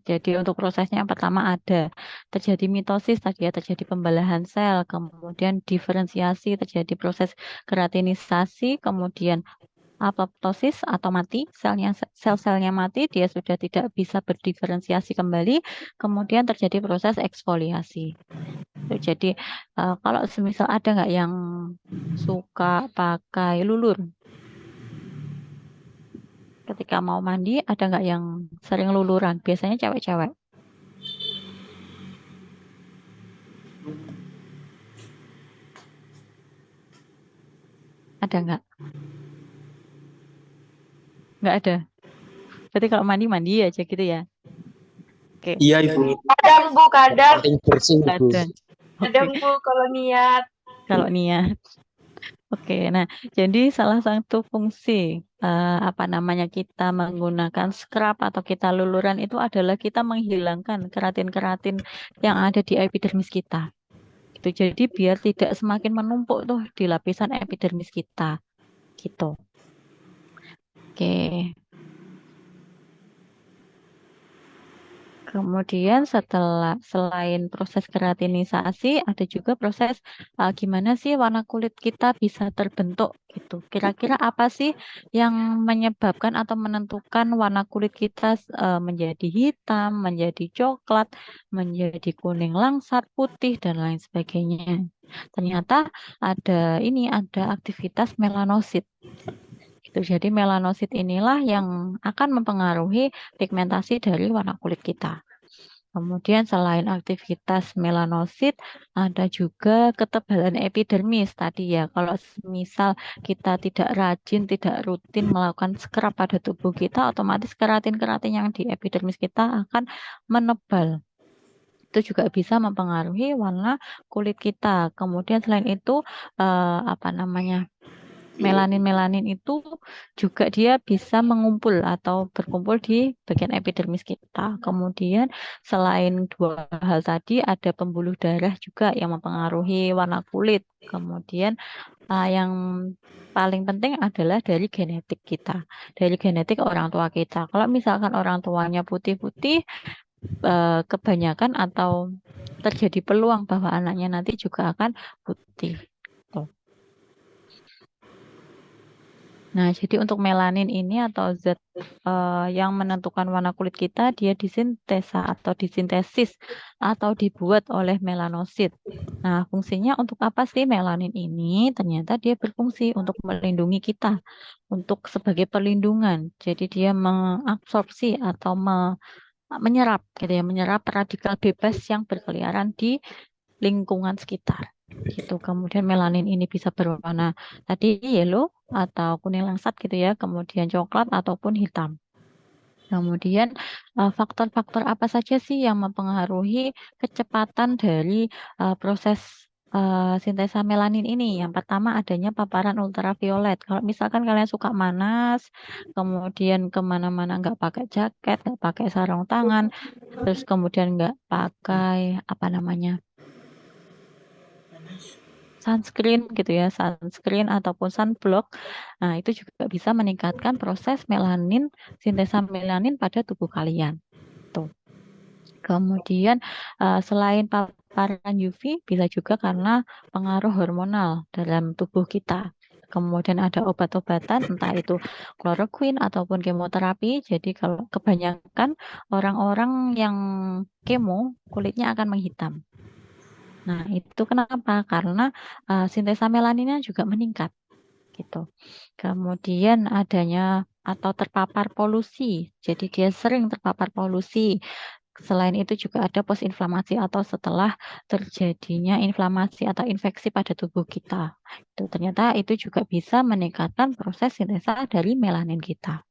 Jadi untuk prosesnya yang pertama ada terjadi mitosis tadi ya, terjadi pembelahan sel, kemudian diferensiasi, terjadi proses keratinisasi, kemudian apoptosis atau mati, sel-selnya mati, dia sudah tidak bisa berdiferensiasi kembali, kemudian terjadi proses eksfoliasi. Jadi kalau semisal ada nggak yang suka pakai lulur? Ketika mau mandi, ada nggak yang sering luluran? Biasanya cewek-cewek. Ada nggak? Nggak ada. Berarti kalau mandi aja gitu ya. Oke, Iya, Ibu. Kadang Bu, kadang. Penting bersih, Ibu. ada. Kadang Oke, Bu kalau niat. kalau niat. Oke, nah jadi salah satu fungsi apa namanya kita menggunakan scrub atau kita luluran itu adalah kita menghilangkan keratin-keratin yang ada di epidermis kita. Itu jadi biar tidak semakin menumpuk tuh di lapisan epidermis kita. Gitu. Oke. Kemudian selain proses keratinisasi, ada juga proses gimana sih warna kulit kita bisa terbentuk gitu. Kira-kira apa sih yang menyebabkan atau menentukan warna kulit kita menjadi hitam, menjadi coklat, menjadi kuning langsat, putih dan lain sebagainya. Ternyata ada aktivitas melanosit. Gitu. Jadi melanosit inilah yang akan mempengaruhi pigmentasi dari warna kulit kita. Kemudian selain aktivitas melanosit, ada juga ketebalan epidermis tadi ya. Kalau misal kita tidak rajin, tidak rutin melakukan scrub pada tubuh kita, otomatis keratin-keratin yang di epidermis kita akan menebal. Itu juga bisa mempengaruhi warna kulit kita. Kemudian selain itu, melanin itu juga dia bisa mengumpul atau berkumpul di bagian epidermis kita. Kemudian selain dua hal tadi ada pembuluh darah juga yang mempengaruhi warna kulit. Kemudian yang paling penting adalah dari genetik kita, dari genetik orang tua kita. Kalau misalkan orang tuanya putih-putih, kebanyakan atau terjadi peluang bahwa anaknya nanti juga akan putih. Nah, jadi untuk melanin ini atau zat yang menentukan warna kulit kita, dia disintesis atau dibuat oleh melanosit. Nah, fungsinya untuk apa sih melanin ini? Ternyata dia berfungsi untuk melindungi kita, untuk sebagai perlindungan. Jadi dia mengabsorpsi atau menyerap, gitu ya, menyerap radikal bebas yang berkeliaran di lingkungan sekitar. Gitu. Kemudian melanin ini bisa berwarna tadi yellow atau kuning langsat gitu ya, kemudian coklat ataupun hitam. Kemudian faktor-faktor apa saja sih yang mempengaruhi kecepatan dari proses sintesa melanin ini? Yang pertama adanya paparan ultraviolet. Kalau misalkan kalian suka panas, kemudian kemana-mana nggak pakai jaket, nggak pakai sarung tangan, terus kemudian nggak pakai sunscreen gitu ya, sunscreen ataupun sunblock. Nah, itu juga bisa meningkatkan proses sintesa melanin pada tubuh kalian. Tuh. Kemudian selain paparan UV bisa juga karena pengaruh hormonal dalam tubuh kita. Kemudian ada obat-obatan, entah itu kloroquine ataupun kemoterapi. Jadi kalau kebanyakan orang-orang yang kemo, kulitnya akan menghitam. Nah, itu kenapa? Karena sintesa melaninnya juga meningkat gitu. Kemudian adanya atau terpapar polusi. Jadi dia sering terpapar polusi. Selain itu juga ada post-inflamasi atau setelah terjadinya inflamasi atau infeksi pada tubuh kita. Itu ternyata itu juga bisa meningkatkan proses sintesa dari melanin kita.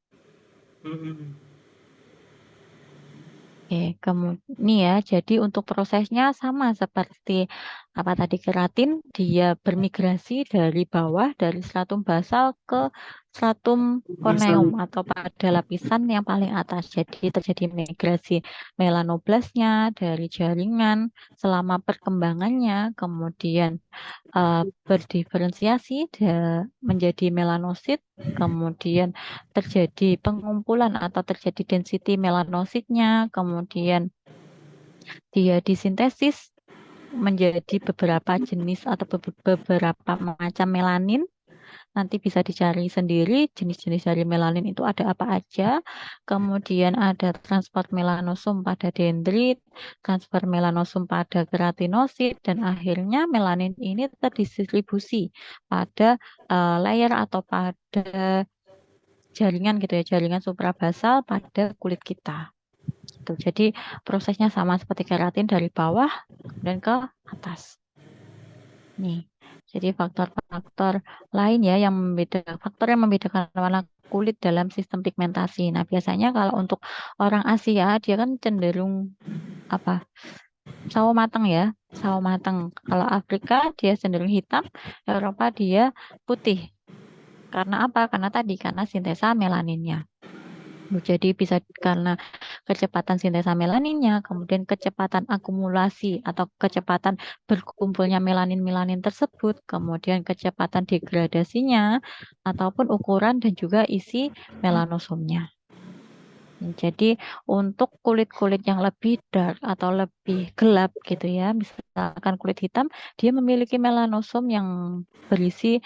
Oke, kemudian ya, jadi untuk prosesnya sama seperti apa tadi keratin, dia bermigrasi dari bawah dari stratum basal ke stratum corneum atau pada lapisan yang paling atas. Jadi terjadi migrasi melanoblasnya dari jaringan selama perkembangannya, kemudian berdiferensiasi menjadi melanosit, kemudian terjadi pengumpulan atau terjadi density melanositnya, kemudian dia disintesis menjadi beberapa jenis atau beberapa macam melanin. Nanti bisa dicari sendiri jenis-jenis dari melanin itu ada apa aja. Kemudian ada transport melanosum pada dendrit, transfer melanosum pada keratinosit, dan akhirnya melanin ini terdistribusi pada layer atau pada jaringan gitu ya, jaringan suprabasal pada kulit kita. Gitu. Jadi prosesnya sama seperti keratin dari bawah dan ke atas. Nih. Jadi faktor-faktor lain ya faktor yang membedakan warna kulit dalam sistem pigmentasi. Nah, biasanya kalau untuk orang Asia dia kan cenderung apa? Sawo matang ya, sawo matang. Kalau Afrika dia cenderung hitam, Eropa dia putih. Karena apa? Karena sintesa melaninnya. Jadi bisa karena kecepatan sintesa melaninnya, kemudian kecepatan akumulasi atau kecepatan berkumpulnya melanin-melanin tersebut, kemudian kecepatan degradasinya, ataupun ukuran dan juga isi melanosomnya. Jadi untuk kulit-kulit yang lebih dark atau lebih gelap gitu ya, misalkan kulit hitam, dia memiliki melanosom yang berisi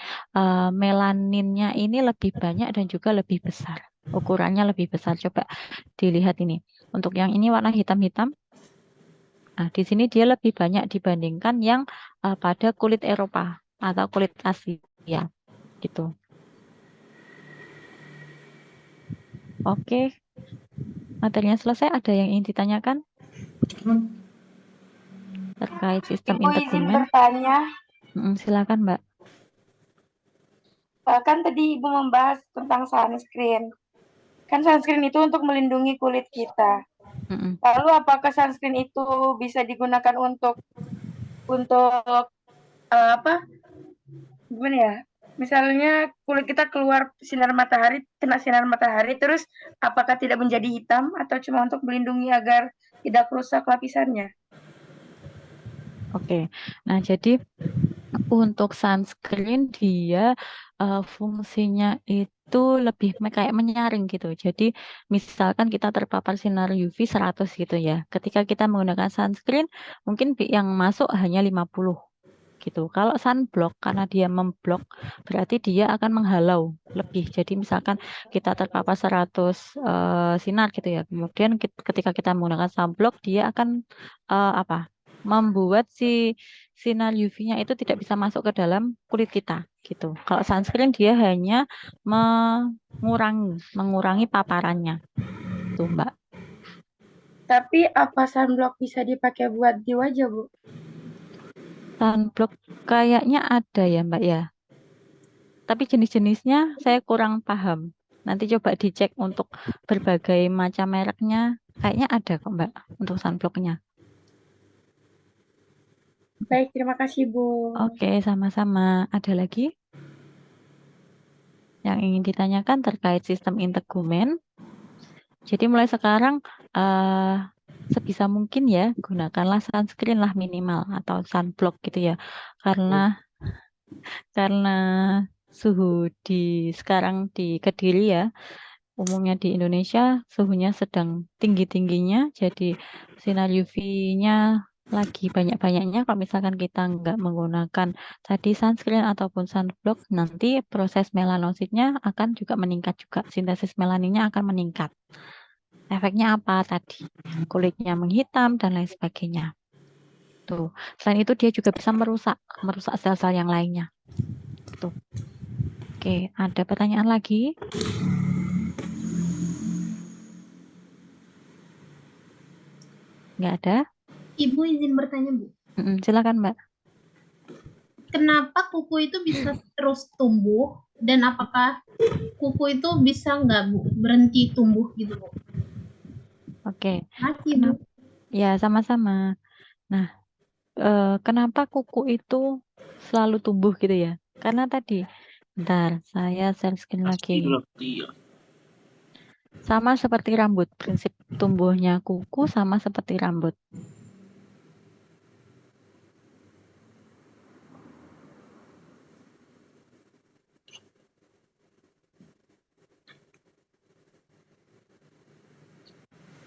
melaninnya ini lebih banyak dan juga lebih besar. Ukurannya lebih besar. Coba dilihat ini. Untuk yang ini warna hitam-hitam. Nah, di sini dia lebih banyak dibandingkan yang pada kulit Eropa atau kulit Asia gitu. Oke. Materinya selesai. Ada yang ingin ditanyakan? Terkait sistem Ibu izin integumen. bertanya, Silakan, Mbak. kan tadi Ibu membahas tentang sunscreen. Kan sunscreen itu untuk melindungi kulit kita. Lalu apakah sunscreen itu bisa digunakan untuk apa? Gimana ya? Misalnya kulit kita keluar kena sinar matahari, terus apakah tidak menjadi hitam atau cuma untuk melindungi agar tidak rusak lapisannya? Oke. Nah, jadi untuk sunscreen dia fungsinya itu lebih kayak menyaring gitu. Jadi misalkan kita terpapar sinar UV 100 gitu ya. Ketika kita menggunakan sunscreen, mungkin yang masuk hanya 50 gitu. Kalau sunblock karena dia memblok berarti dia akan menghalau lebih. Jadi misalkan kita terpapar 100 sinar gitu ya. Kemudian ketika kita menggunakan sunblock dia akan membuat si sinar UV-nya itu tidak bisa masuk ke dalam kulit kita gitu. Kalau sunscreen dia hanya mengurangi paparannya. Tuh, Mbak. Tapi apa sunblock bisa dipakai buat di wajah, Bu? Sunblock kayaknya ada ya, Mbak ya. Tapi jenis-jenisnya saya kurang paham. Nanti coba dicek untuk berbagai macam mereknya. Kayaknya ada kok, Mbak, untuk sunblocknya. Baik, terima kasih, Bu. Oke, sama-sama. Ada lagi yang ingin ditanyakan terkait sistem integumen? Jadi mulai sekarang sebisa mungkin ya gunakanlah sunscreen lah minimal atau sunblock gitu ya. Karena suhu sekarang di Kediri ya, umumnya di Indonesia suhunya sedang tinggi-tingginya, jadi sinar UV-nya lagi banyak-banyaknya. Kalau misalkan kita nggak menggunakan tadi sunscreen ataupun sunblock, nanti proses melanositnya akan juga meningkat juga, sintesis melaninnya akan meningkat. Efeknya apa tadi? Kulitnya menghitam dan lain sebagainya. Tuh. Selain itu dia juga bisa merusak sel-sel yang lainnya. Tuh. Oke, ada pertanyaan lagi? Nggak ada? Ibu izin bertanya, Bu. Silakan, Mbak. Kenapa kuku itu bisa terus tumbuh dan apakah kuku itu bisa nggak, Bu, berhenti tumbuh gitu, Bu? Oke. Makasih, Bu. Ya, sama-sama. Nah, kenapa kuku itu selalu tumbuh gitu ya? Karena tadi, bentar, saya share screen lagi. Sama seperti rambut, prinsip tumbuhnya kuku sama seperti rambut.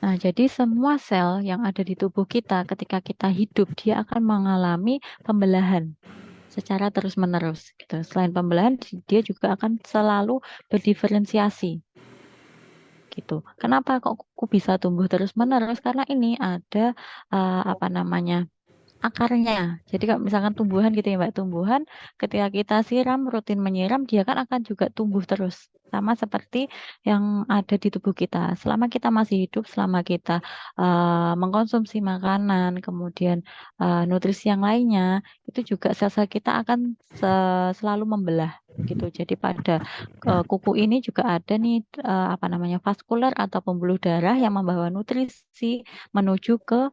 Nah, jadi semua sel yang ada di tubuh kita ketika kita hidup, dia akan mengalami pembelahan secara terus-menerus. Gitu. Selain pembelahan, dia juga akan selalu berdiferensiasi. Gitu. Kenapa kok kuku bisa tumbuh terus-menerus? Karena ini ada akarnya. Jadi kalau misalkan tumbuhan gitu ya Mbak, tumbuhan ketika kita siram, rutin menyiram, dia kan akan juga tumbuh terus. Sama seperti yang ada di tubuh kita. Selama kita masih hidup, selama kita mengkonsumsi makanan, kemudian nutrisi yang lainnya, itu juga sel-sel kita akan selalu membelah gitu. Jadi pada kuku ini juga ada nih apa namanya vaskular atau pembuluh darah yang membawa nutrisi menuju ke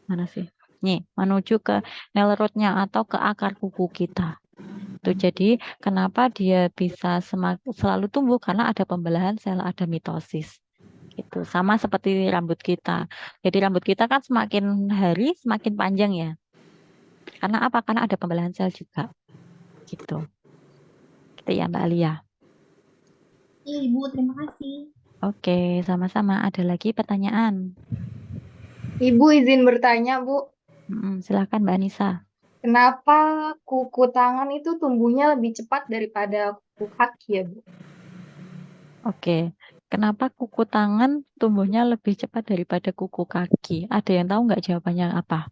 mana sih? Nih, menuju ke nail root-nya atau ke akar kuku kita. Tuh, jadi kenapa dia bisa selalu tumbuh karena ada pembelahan sel, ada mitosis. Gitu. Sama seperti rambut kita. Jadi rambut kita kan semakin hari semakin panjang ya. Karena apa? Karena ada pembelahan sel juga. Gitu. Gitu ya Mbak Alia. Iya, Ibu, terima kasih. Oke, sama-sama. Ada lagi pertanyaan? Ibu izin bertanya, Bu. Silakan Mbak Anissa. Kenapa kuku tangan itu tumbuhnya lebih cepat daripada kuku kaki ya, Bu? Oke, kenapa kuku tangan tumbuhnya lebih cepat daripada kuku kaki? Ada yang tahu nggak jawabannya apa?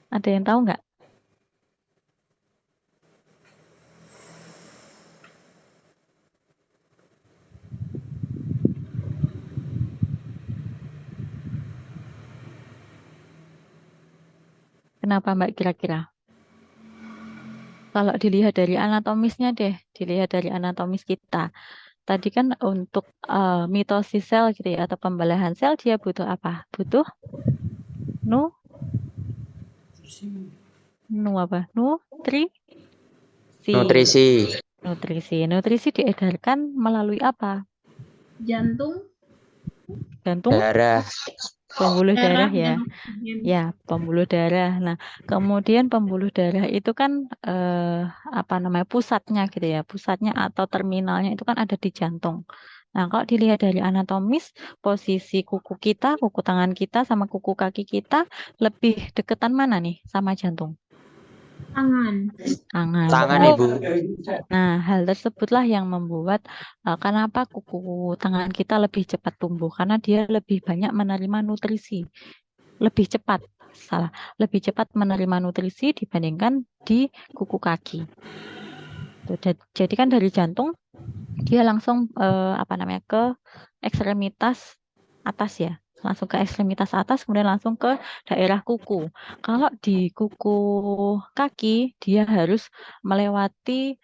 Ada yang tahu nggak? Kenapa Mbak kira-kira? Kalau dilihat dari anatomisnya deh, dilihat dari anatomis kita. Tadi kan untuk mitosis sel gitu ya, atau pembelahan sel dia butuh apa? Butuh nutrisi. Nutrisi diedarkan melalui apa? Jantung, Darah. Pembuluh darah ya. dan oksigen. Ya, pembuluh darah. Nah, kemudian pembuluh darah itu kan apa namanya pusatnya gitu ya, pusatnya atau terminalnya itu kan ada di jantung. Nah, kalau dilihat dari anatomis, posisi kuku kita, kuku tangan kita sama kuku kaki kita lebih deketan mana nih sama jantung? Tangan. Tangan, Nah, Ibu. Nah, hal tersebutlah yang membuat kenapa kuku tangan kita lebih cepat tumbuh karena dia lebih banyak menerima nutrisi. Lebih cepat, lebih cepat menerima nutrisi dibandingkan di kuku kaki. Tuh, jadi kan dari jantung dia langsung apa namanya ke ekstremitas atas ya, langsung ke ekstremitas atas kemudian langsung ke daerah kuku. Kalau di kuku kaki dia harus melewati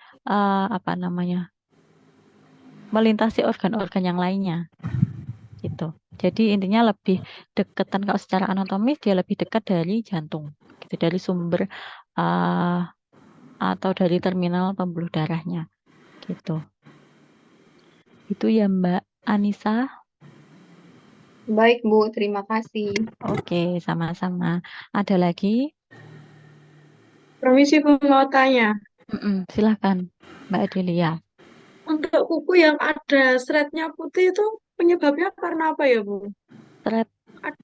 apa namanya melintasi organ-organ yang lainnya gitu. Jadi intinya lebih deketan kalau secara anatomis dia lebih dekat dari jantung, gitu, dari sumber atau dari terminal pembuluh darahnya, gitu. Itu ya Mbak Anissa. Baik, Bu. Terima kasih. Oke, sama-sama. Ada lagi? Permisi Bu, mau tanya. Silakan Mbak Adelia. Untuk kuku yang ada thread-nya putih itu penyebabnya karena apa ya, Bu? Thread.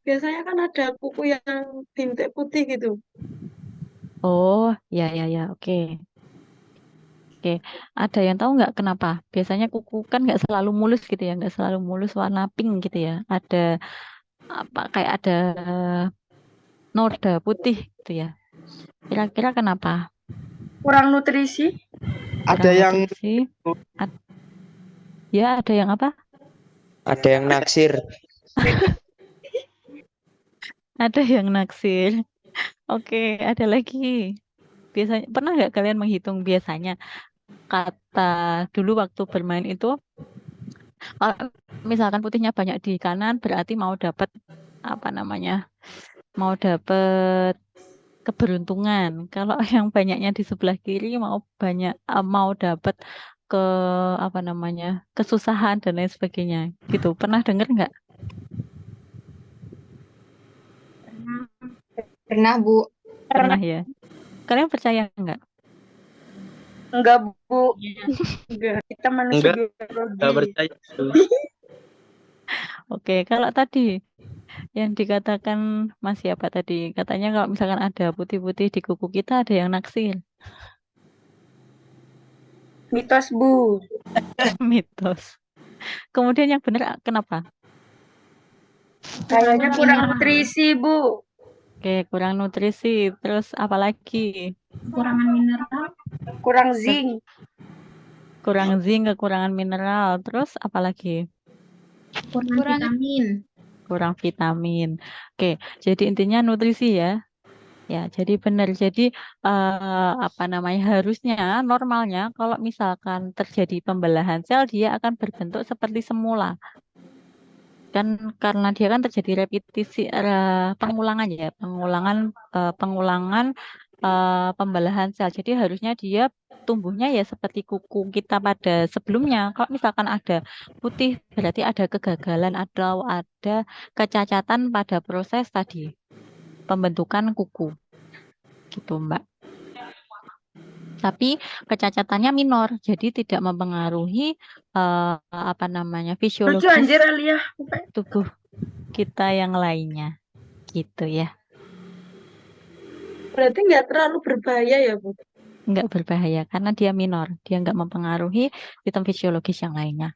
Biasanya kan ada kuku yang bintik putih gitu. Oh, ya, oke. Oke, ada yang tahu nggak kenapa? Biasanya kuku kan nggak selalu mulus gitu ya, nggak selalu mulus warna pink gitu ya. Ada apa kayak ada noda putih gitu ya. Kira-kira kenapa? Kurang nutrisi. Ada yang nutrisi. Ya, ada yang apa? Ada yang naksir. Ada yang naksir. Oke, ada lagi. Biasanya pernah nggak kalian menghitung biasanya kata dulu waktu bermain itu kalau misalkan putihnya banyak di kanan berarti mau dapat apa namanya? Mau dapat keberuntungan. Kalau yang banyaknya di sebelah kiri mau dapat ke apa namanya? Kesusahan dan lain sebagainya. Gitu. Pernah dengar nggak? Pernah, Bu. Pernah ya. Kalian percaya nggak? Enggak, Bu. Enggak. Kita manusia biologi. Enggak percaya. Oke, kalau tadi yang dikatakan Mas siapa tadi? Katanya kalau misalkan ada putih-putih di kuku kita ada yang naksir. Mitos, Bu. Mitos. Kemudian yang benar kenapa? Kayaknya kurang mineral. nutrisi, Bu. Oke, kurang nutrisi. Terus apa lagi? Kekurangan mineral. Kurang zinc. Kurang zinc, kekurangan mineral. Terus apa lagi? Kurang vitamin. Kurang vitamin. Oke, jadi intinya nutrisi ya. Ya, jadi benar. Jadi apa namanya? Harusnya normalnya kalau misalkan terjadi pembelahan sel dia akan berbentuk seperti semula. Kan karena dia kan terjadi repetisi pengulangan ya, pengulangan pembelahan sel. Jadi harusnya dia tumbuhnya ya seperti kuku kita pada sebelumnya. Kalau misalkan ada putih berarti ada kegagalan atau ada kecacatan pada proses tadi pembentukan kuku. Gitu, Mbak. Tapi kecacatannya minor, jadi tidak mempengaruhi apa namanya Lucu fisiologis anjir Alia. tubuh kita yang lainnya, gitu ya. Berarti nggak terlalu berbahaya ya, Bu? Nggak berbahaya karena dia minor, dia nggak mempengaruhi sistem fisiologis yang lainnya.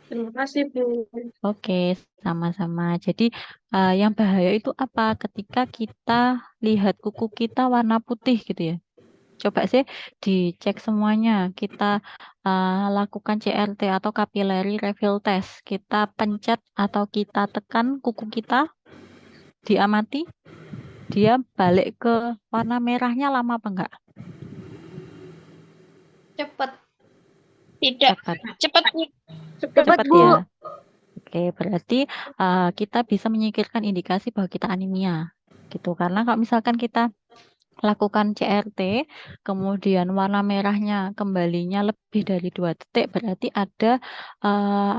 Terima kasih, Bu. Oke, sama-sama. Jadi yang bahaya itu apa? Ketika kita lihat kuku kita warna putih gitu ya. Coba sih dicek semuanya. Kita lakukan CRT atau capillary refill test. Kita pencet atau kita tekan kuku kita, diamati, dia balik ke warna merahnya lama apa enggak? Cepet. Tidak. Cepat. Cepet, Bu. Ya. Oke, berarti kita bisa menyingkirkan indikasi bahwa kita anemia. Gitu. Karena kalau misalkan kita lakukan CRT, kemudian warna merahnya kembalinya lebih dari 2 detik, berarti ada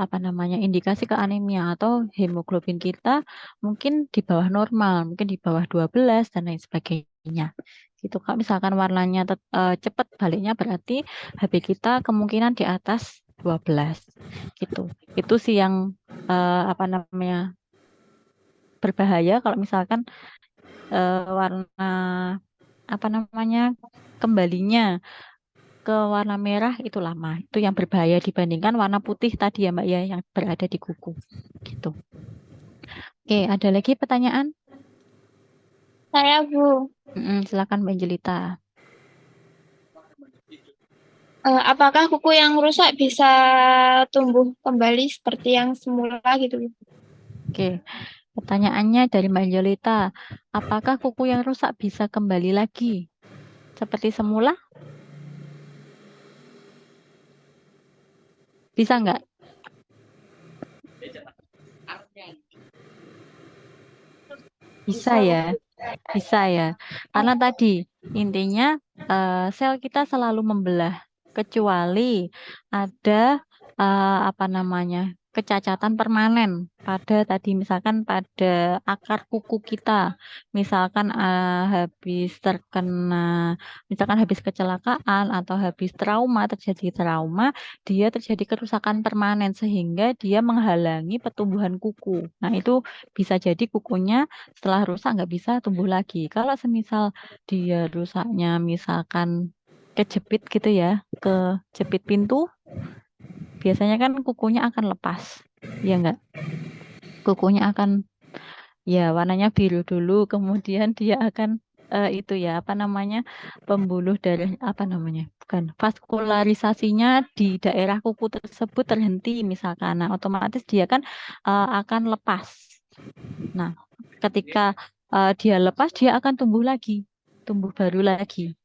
apa namanya indikasi ke anemia atau hemoglobin kita mungkin di bawah normal, mungkin di bawah 12 dan lain sebagainya. Gitu. Kalau misalkan warnanya cepat baliknya berarti HB kita kemungkinan di atas 12. Gitu. Itu sih yang apa namanya berbahaya kalau misalkan warna apa namanya kembalinya ke warna merah itu lama. Itu yang berbahaya dibandingkan warna putih tadi ya Mbak ya yang berada di kuku. Gitu. Oke, ada lagi pertanyaan? Saya, Bu. Silakan Mbak Angelita. Apakah kuku yang rusak bisa tumbuh kembali seperti yang semula gitu, Bu? Oke. Pertanyaannya dari Mbak Angelita, apakah kuku yang rusak bisa kembali lagi seperti semula? Bisa nggak? Bisa ya, bisa ya. Karena tadi intinya sel kita selalu membelah, kecuali ada apa namanya kecacatan permanen pada tadi misalkan pada akar kuku kita, misalkan habis terkena, misalkan habis kecelakaan atau habis terjadi trauma, dia terjadi kerusakan permanen sehingga dia menghalangi pertumbuhan kuku. Nah itu bisa jadi kukunya setelah rusak nggak bisa tumbuh lagi. Kalau semisal dia rusaknya misalkan kejepit gitu ya, kejepit pintu, biasanya kan kukunya akan lepas, ya enggak? Kukunya akan ya warnanya biru dulu, kemudian dia akan itu ya apa namanya pembuluh darah apa namanya bukan vaskularisasinya di daerah kuku tersebut terhenti misalkan, nah otomatis dia kan akan lepas. Nah ketika dia lepas dia akan tumbuh lagi, tumbuh baru lagi.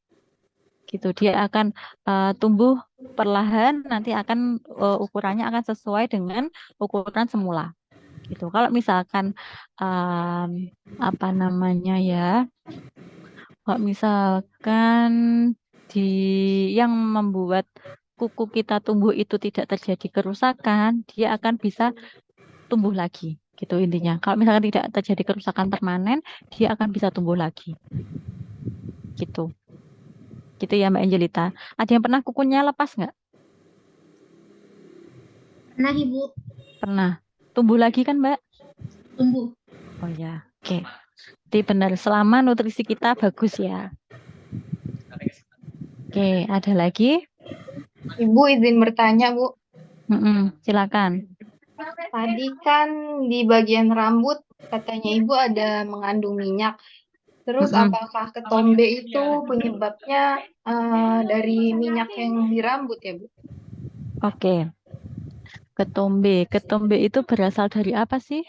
Gitu dia akan tumbuh perlahan nanti akan ukurannya akan sesuai dengan ukuran semula gitu. Kalau misalkan apa namanya ya kalau misalkan yang membuat kuku kita tumbuh itu tidak terjadi kerusakan, dia akan bisa tumbuh lagi gitu intinya. Kalau misalkan tidak terjadi kerusakan permanen, dia akan bisa tumbuh lagi gitu. Gitu ya Mbak Angelita. Ada yang pernah kukunya lepas nggak? Pernah Ibu. Pernah. Tumbuh lagi kan Mbak? Tumbuh. Oh ya, oke. Jadi benar selama nutrisi kita bagus ya. Oke, ada lagi? Ibu izin bertanya, Bu. Silakan. Tadi kan di bagian rambut katanya Ibu ada mengandung minyak. Terus apakah ketombe itu penyebabnya dari minyak yang di rambut ya, Bu? Oke. Ketombe. Ketombe itu berasal dari apa sih?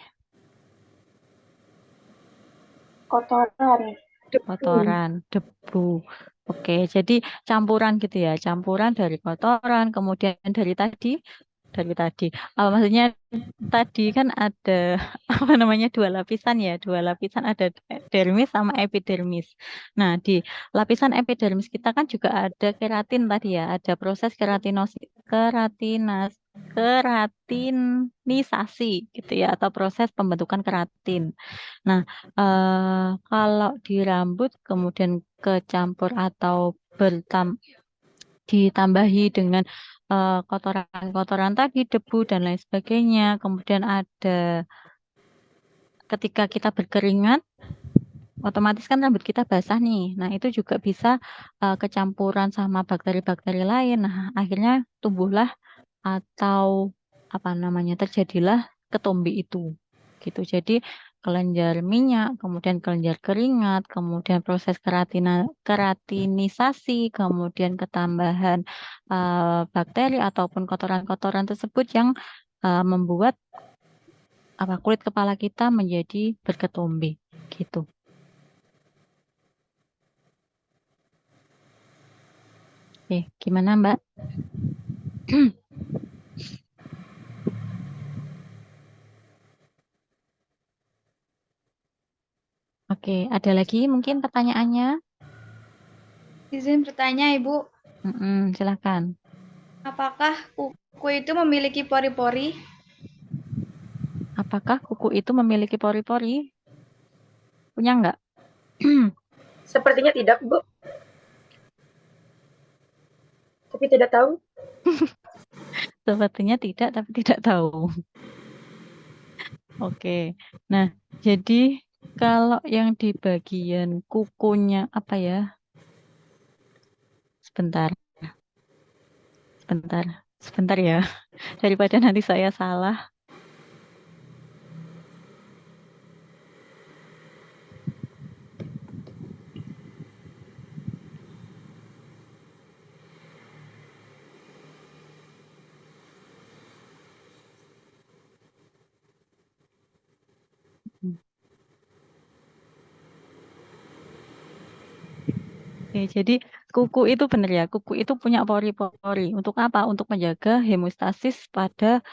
Kotoran. Kotoran, debu. Oke, jadi campuran gitu ya. Campuran dari kotoran, kemudian dari tadi. Maksudnya tadi kan ada apa namanya dua lapisan ya. Dua lapisan ada dermis sama epidermis. Nah, di lapisan epidermis kita kan juga ada keratin tadi ya. Ada proses keratinisasi gitu ya, atau proses pembentukan keratin. Nah, kalau di rambut kemudian kecampur atau ditambahi dengan kotoran-kotoran tadi, debu dan lain sebagainya. Kemudian ada ketika kita berkeringat, otomatis kan rambut kita basah nih. Nah, itu juga bisa kecampuran sama bakteri-bakteri lain. Nah, akhirnya tumbuhlah atau terjadilah ketombe itu. Gitu. Jadi kelenjar minyak, kemudian kelenjar keringat, kemudian proses keratinisasi, kemudian ketambahan bakteri ataupun kotoran-kotoran tersebut yang membuat kulit kepala kita menjadi berketombe gitu. Oke, gimana Mbak? Oke, ada lagi mungkin pertanyaannya? Izin bertanya, Ibu. Silakan. Apakah kuku itu memiliki pori-pori? Apakah kuku itu memiliki pori-pori? Punya enggak? Sepertinya tidak, Bu. Tapi tidak tahu. Sepertinya tidak, tapi tidak tahu. Oke. Nah, jadi kalau yang di bagian kukunya apa ya? Sebentar ya. Daripada nanti saya salah. Oke, jadi kuku itu benar ya. Kuku itu punya pori-pori. Untuk apa? Untuk menjaga hemostasis pada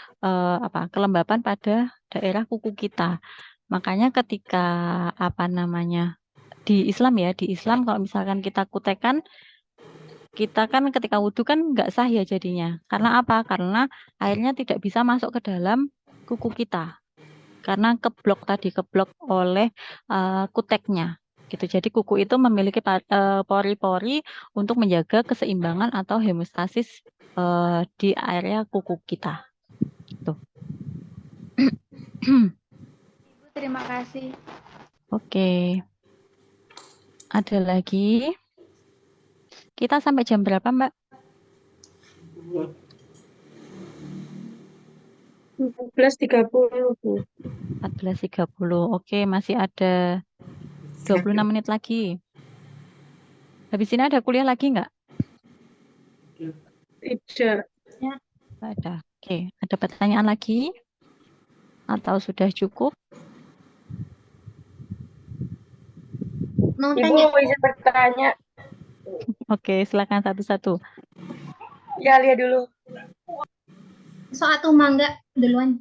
kelembapan pada daerah kuku kita. Makanya ketika di Islam ya, di Islam kalau misalkan kita kutekan, kita kan ketika wudhu kan nggak sah ya jadinya. Karena apa? Karena airnya tidak bisa masuk ke dalam kuku kita. Karena keblok oleh kuteknya. Gitu. Jadi kuku itu memiliki pori-pori untuk menjaga keseimbangan atau hemostasis di area kuku kita. Gitu. Ibu, terima kasih. Oke. Ada lagi? Kita sampai jam berapa, Mbak? 14.30, Bu. 14.30. Oke, masih ada 26 menit lagi. Habis ini ada kuliah lagi nggak? Tidak. Ya. Ada. Oke, ada pertanyaan lagi? Atau sudah cukup? Mau Ibu tanya, izin bertanya. Oke, silakan satu-satu. Ya, lihat dulu. soal atau mangga duluan?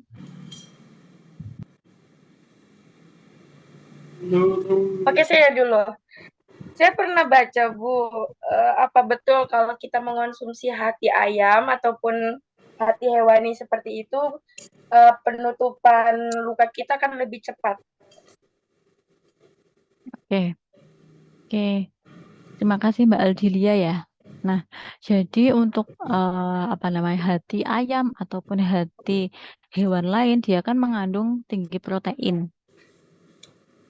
Oke, saya dulu. Saya pernah baca, Bu, apa betul kalau kita mengonsumsi hati ayam ataupun hati hewani seperti itu, penutupan luka kita kan lebih cepat. Oke. Terima kasih Mbak Aldilia ya. Nah, jadi untuk hati ayam ataupun hati hewan lain dia kan mengandung tinggi protein.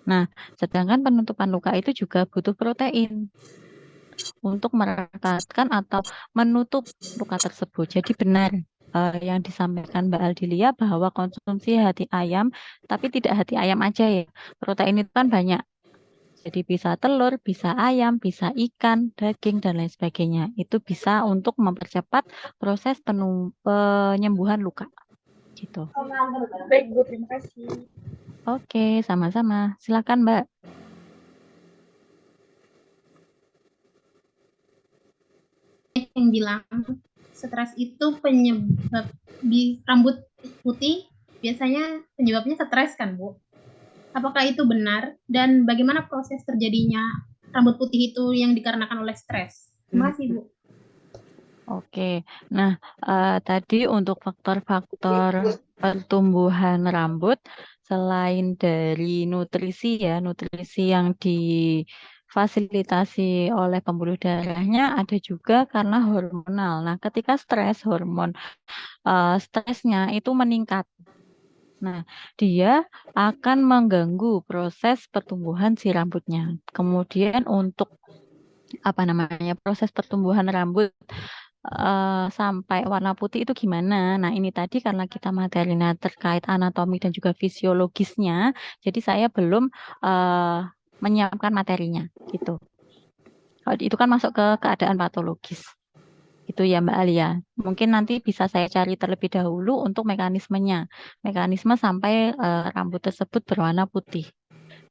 Nah, sedangkan penutupan luka itu juga butuh protein untuk merekatkan atau menutup luka tersebut. Jadi benar yang disampaikan Mbak Aldilia bahwa konsumsi hati ayam, tapi tidak hati ayam aja ya. Protein itu kan banyak. Jadi bisa telur, bisa ayam, bisa ikan, daging, dan lain sebagainya. Itu bisa untuk mempercepat proses penyembuhan luka. Gitu. Baik, Bu, terima kasih. Oke, sama-sama. Silakan, Mbak. Yang bilang stres itu penyebab di rambut putih biasanya penyebabnya stres kan, Bu? Apakah itu benar? Dan bagaimana proses terjadinya rambut putih itu yang dikarenakan oleh stres? Terima kasih, Bu. Oke, nah tadi untuk faktor-faktor pertumbuhan rambut selain dari nutrisi ya, nutrisi yang difasilitasi oleh pembuluh darahnya ada juga karena hormonal. Nah, ketika stres, hormon stresnya itu meningkat. Nah, dia akan mengganggu proses pertumbuhan si rambutnya. Kemudian untuk proses pertumbuhan rambut sampai warna putih itu gimana? Nah, ini tadi karena kita materinya terkait anatomi dan juga fisiologisnya, jadi saya belum menyiapkan materinya gitu. Kalau itu kan masuk ke keadaan patologis. Itu ya Mbak Alia. Mungkin nanti bisa saya cari terlebih dahulu untuk mekanismenya. Mekanisme sampai rambut tersebut berwarna putih.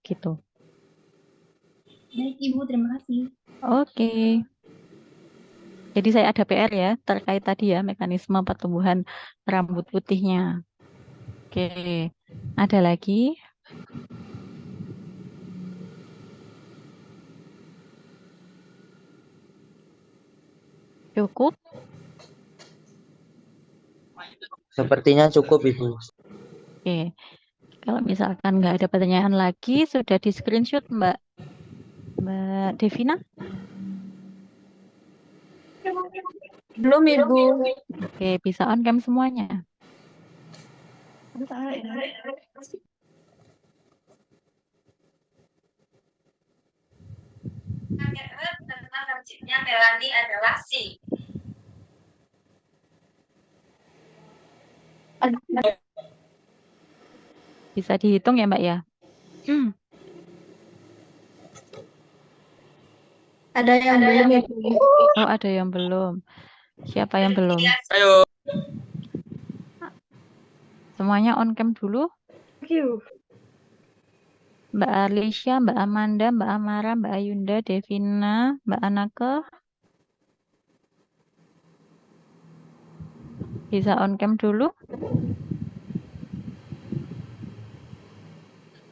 Gitu. Baik, Ibu. Terima kasih. Oke. Jadi saya ada PR ya terkait tadi ya mekanisme pertumbuhan rambut putihnya. Oke. Ada lagi? Cukup? Sepertinya cukup, Ibu. Oke. Kalau misalkan nggak ada pertanyaan lagi, sudah di screenshot Mbak Devina? Belum, Ibu. Oke, bisa on cam semuanya. Melani adalah si. Bisa dihitung ya Mbak ya? Ada yang belum, Ibu. Oh, ada yang belum. Siapa yang belum? Ayo. Semuanya on cam dulu. Mbak Alicia, Mbak Amanda, Mbak Amara, Mbak Ayunda, Devina, Mbak Anake. Bisa on cam dulu.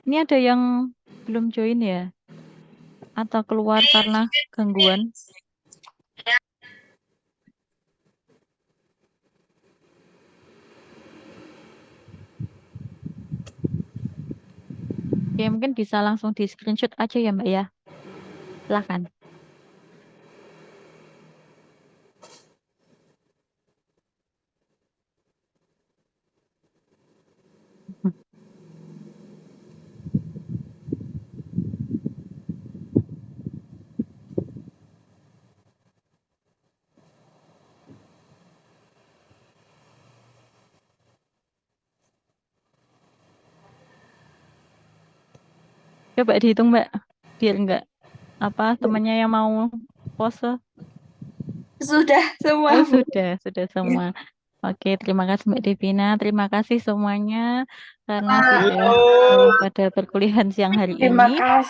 Ini ada yang belum join ya? Atau keluar karena gangguan? Oke, mungkin bisa langsung di screenshot aja ya Mbak ya. Silahkan. Coba dihitung Mbak, biar enggak temannya yang mau pose. Sudah semua. Oh, sudah semua. Oke, terima kasih Mbak Devina. Terima kasih semuanya karena sudah pada perkuliahan siang hari Terima ini. kasih.